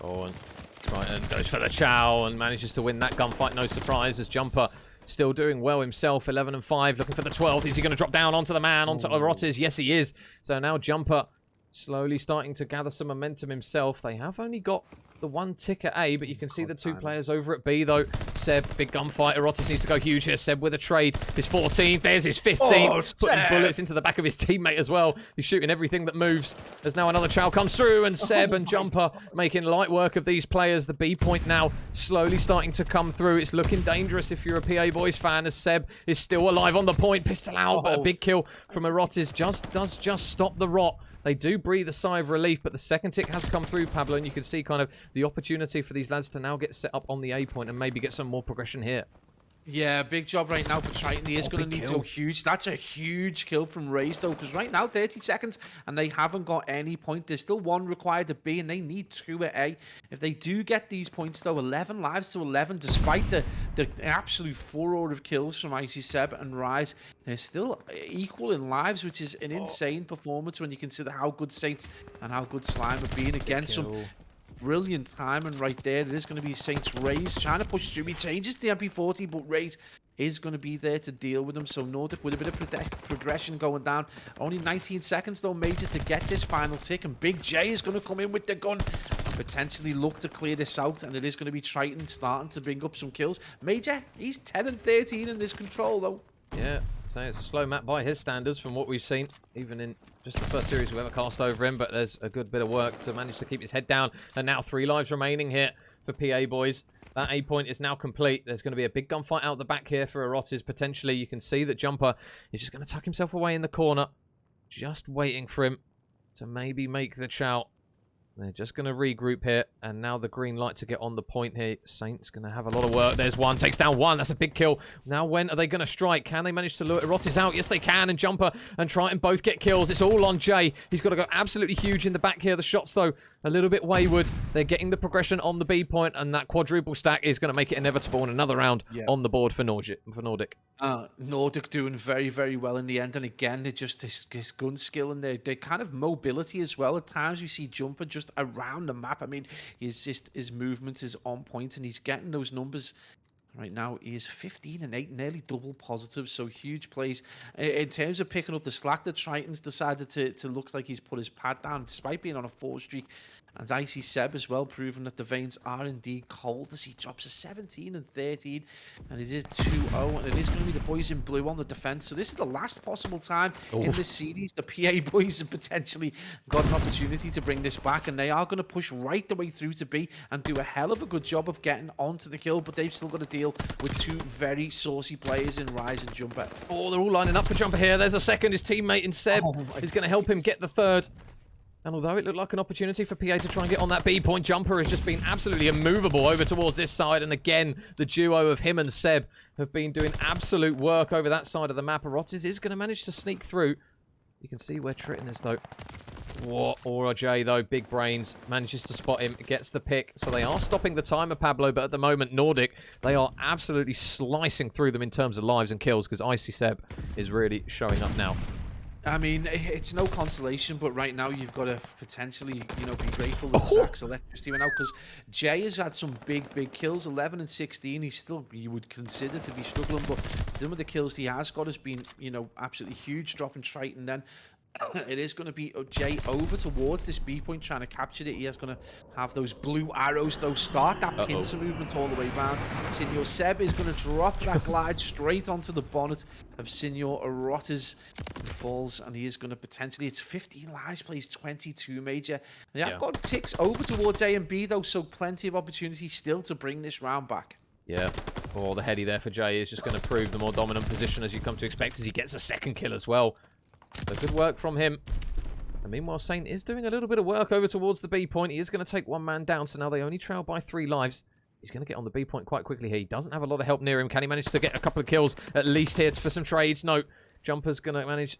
Oh, and Triton goes for the chow and manages to win that gunfight. No surprise as Jumper still doing well himself. 11 and 5, looking for the 12th. Is he going to drop down onto the man, onto Orotis? Yes, he is. So now Jumper slowly starting to gather some momentum himself. They have only got the 1 tick at A, but you can see the 2 players over at B, though. Seb, big gunfight. Erotis needs to go huge here. Seb with a trade. His 14th. There's his 15th. Putting bullets into the back of his teammate as well. He's shooting everything that moves. There's now another chow comes through, and Seb and Jumper making light work of these players. The B point now slowly starting to come through. It's looking dangerous if you're a PA Boys fan, as Seb is still alive on the point. Pistol out, but a big kill from Erotis does just stop the rot. They do breathe a sigh of relief, but the second tick has come through, Pablo, and you can see kind of the opportunity for these lads to now get set up on the A point and maybe get some more progression here. Yeah, big job right now for Triton. He is going to need to go huge. That's a huge kill from Raze, though, because right now, 30 seconds, and they haven't got any point. There's still 1 required at B, and they need 2 at A. If they do get these points, though, 11 lives to 11, despite the absolute furore of kills from Icy Seb and Rise, they're still equal in lives, which is an insane performance when you consider how good Saints and how good Slime have been against some brilliant timing right there. It is going to be Saints Raze trying to push through. He changes the MP40, but Raze is going to be there to deal with him. So Nordic with a bit of progression going down. Only 19 seconds though, Major, to get this final tick. And Big J is going to come in with the gun and potentially look to clear this out. And it is going to be Triton starting to bring up some kills. Major, he's 10 and 13 in this control though. Yeah, so it's a slow map by his standards from what we've seen, even in just the first series we've ever cast over him, but there's a good bit of work to manage to keep his head down. And now 3 lives remaining here for PA Boys. That A point is now complete. There's going to be a big gunfight out the back here for Erotis, potentially. You can see that Jumper is just going to tuck himself away in the corner, just waiting for him to maybe make the chow. They're just going to regroup here, and now the green light to get on the point here. Saint's going to have a lot of work. There's 1, takes down 1. That's a big kill. Now when are they going to strike? Can they manage to lure Erotis out? Yes, they can, and Jumper and Triton both get kills. It's all on Jay. He's got to go absolutely huge in the back here. The shots, though, a little bit wayward. They're getting the progression on the B point, and that quadruple stack is going to make it inevitable, and another round on the board for Nordic. Nordic doing very, very well in the end, and again, they're just his gun skill and their kind of mobility as well. At times, you see Jumper just around the map. I mean, his movement is on point, and he's getting those numbers. Right now, he is 15 and 8, nearly double positive, so huge plays. In terms of picking up the slack, the Tritons decided to looks like he's put his pad down, despite being on a 4 streak. And Icy Seb as well, proving that the veins are indeed cold as he drops a 17 and 13. And it is 2-0, and it is going to be the boys in blue on the defense. So this is the last possible time in this series the PA boys have potentially got an opportunity to bring this back. And they are going to push right the way through to B and do a hell of a good job of getting onto the kill. But they've still got to deal with 2 very saucy players in Rise and Jumper. Oh, they're all lining up for Jumper here. There's a second. His teammate in Seb is going to help him get the 3rd. And although it looked like an opportunity for PA to try and get on that B point, Jumper has just been absolutely immovable over towards this side. And again, the duo of him and Seb have been doing absolute work over that side of the map. Erotis is going to manage to sneak through. You can see where Triton is, though. What? Aura J, though, big brains, manages to spot him, gets the pick. So they are stopping the timer, Pablo, but at the moment, Nordic, they are absolutely slicing through them in terms of lives and kills, because Icy Seb is really showing up now. I mean, it's no consolation, but right now you've got to potentially, be grateful that Sack's electricity went out, because Jay has had some big kills, 11 and 16. He's still, you would consider to be struggling, but some of the kills he has got has been, absolutely huge, dropping Triton then. It is going to be Jay over towards this B point, trying to capture it. He is going to have those blue arrows, though, start that pincer movement all the way around. Senor Seb is going to drop that glide straight onto the bonnet of Senor Erotis. He falls, and he is going to potentially, it's 15 lives, plays 22 Major. They have got ticks over towards A and B, though, so plenty of opportunity still to bring this round back. Yeah. Oh, the heady there for Jay is just going to prove the more dominant position, as you come to expect, as he gets a second kill as well. So good work from him. And meanwhile, Saint is doing a little bit of work over towards the B point. He is going to take 1 man down, so now they only trail by 3 lives. He's going to get on the B point quite quickly here. He doesn't have a lot of help near him. Can he manage to get a couple of kills at least here for some trades? No. Jumper's going to manage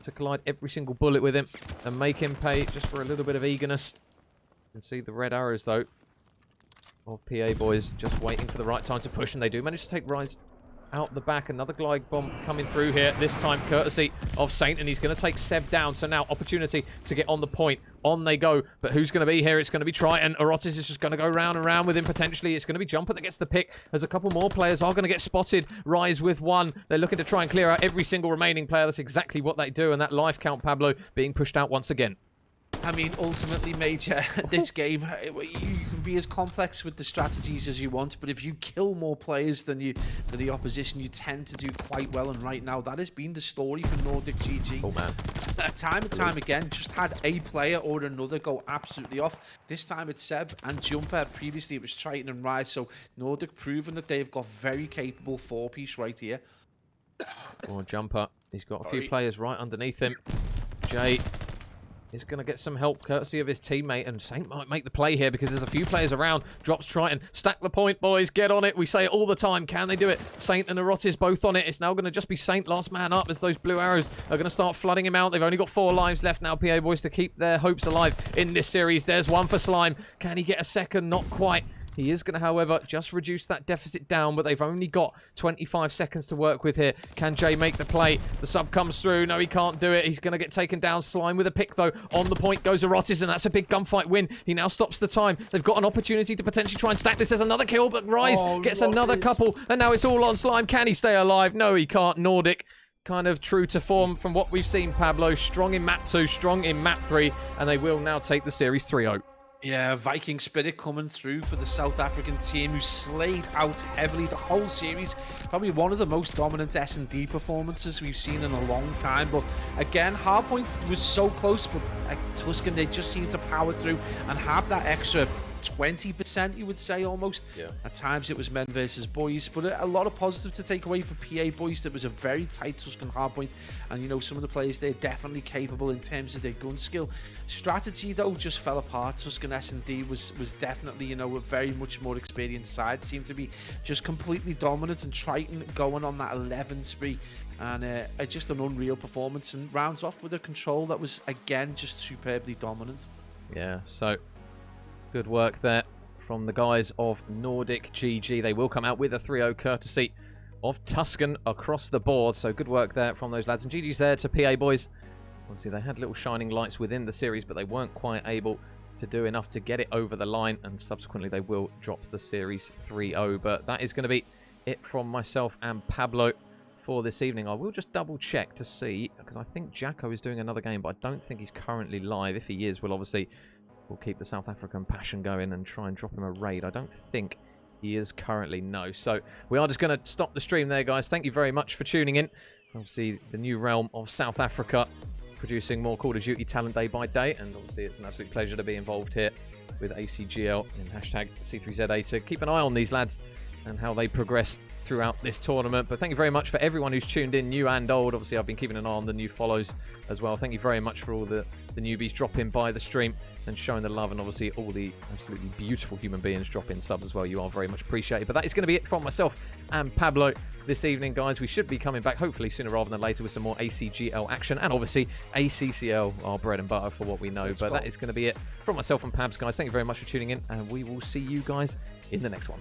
to collide every single bullet with him and make him pay just for a little bit of eagerness. You can see the red arrows, though, of PA boys just waiting for the right time to push, and they do manage to take Rise out the back. Another glide bomb coming through here, this time courtesy of Saint, and he's going to take Seb down. So now opportunity to get on the point. On they go, but who's going to be here? It's going to be Triton. Erotis is just going to go round and round with him potentially. It's going to be Jumper that gets the pick, as a couple more players are going to get spotted. Rise with one. They're looking to try and clear out every single remaining player. That's exactly what they do, and that life count, Pablo, being pushed out once again. I mean, ultimately, Major, this game, you can be as complex with the strategies as you want, but if you kill more players than the opposition, you tend to do quite well. And right now, that has been the story for NordicGG. Oh, man. Time and time again, just had a player or another go absolutely off. This time it's Seb and Jumper. Previously, it was Triton and Rise. So Nordic proving that they've got very capable four-piece right here. Oh, Jumper. He's got a few players right underneath him. Jay is going to get some help courtesy of his teammate, and Saint might make the play here because there's a few players around. Drops Triton. Stack the point, boys. Get on it. We say it all the time. Can they do it? Saint and Erotis both on it. It's now going to just be Saint last man up as those blue arrows are going to start flooding him out. They've only got 4 lives left now, PA boys, to keep their hopes alive in this series. There's one for Slime. Can he get a second? Not quite. He is going to, however, just reduce that deficit down, but they've only got 25 seconds to work with here. Can Jay make the play? The sub comes through. No, he can't do it. He's going to get taken down. Slime with a pick, though. On the point goes Erotis, and that's a big gunfight win. He now stops the time. They've got an opportunity to potentially try and stack this as another kill, but Rise gets another couple, and now it's all on Slime. Can he stay alive? No, he can't. Nordic, kind of true to form from what we've seen, Pablo. Strong in map 2, strong in map 3, and they will now take the series 3-0. Yeah, Viking spirit coming through for the South African team, who slayed out heavily the whole series. Probably one of the most dominant S&D performances we've seen in a long time. But again, Hardpoint was so close, but Tuscan, they just seemed to power through and have that extra 20%, you would say, almost. Yeah. At times it was men versus boys, but a lot of positive to take away for PA boys. That was a very tight Tuscan hardpoint, and you know, some of the players, they're definitely capable in terms of their gun skill. Strategy, though, just fell apart. Tuscan S&D was definitely, you know, a very much more experienced side. Seemed to be just completely dominant, and Triton going on that 11 spree, and just an unreal performance, and rounds off with a control that was, again, just superbly dominant. Yeah, so good work there from the guys of NordicGG. They will come out with a 3-0 courtesy of Tuscan across the board. So good work there from those lads. And GG's there to PA boys. Obviously, they had little shining lights within the series, but they weren't quite able to do enough to get it over the line. And subsequently, they will drop the series 3-0. But that is going to be it from myself and Pablo for this evening. I will just double check to see, because I think Jacko is doing another game, but I don't think he's currently live. If he is, we'll obviously keep the South African passion going and try and drop him a raid. I don't think he is currently, no. So we are just going to stop the stream there, guys. Thank you very much for tuning in. Obviously, the new realm of South Africa, producing more Call of Duty talent day by day. And obviously, it's an absolute pleasure to be involved here with ACGL and hashtag C3ZA to keep an eye on these lads and how they progress throughout this tournament. But thank you very much for everyone who's tuned in, new and old. Obviously, I've been keeping an eye on the new follows as well. Thank you very much for all the newbies dropping by the stream and showing the love, and obviously all the absolutely beautiful human beings dropping subs as well. You are very much appreciated. But that is going to be it from myself and Pablo this evening, guys. We should be coming back hopefully sooner rather than later with some more ACGL action, and obviously ACCL, our bread and butter for what we know. But that is going to be it from myself and Pabs, guys. Thank you very much for tuning in, and we will see you guys in the next one.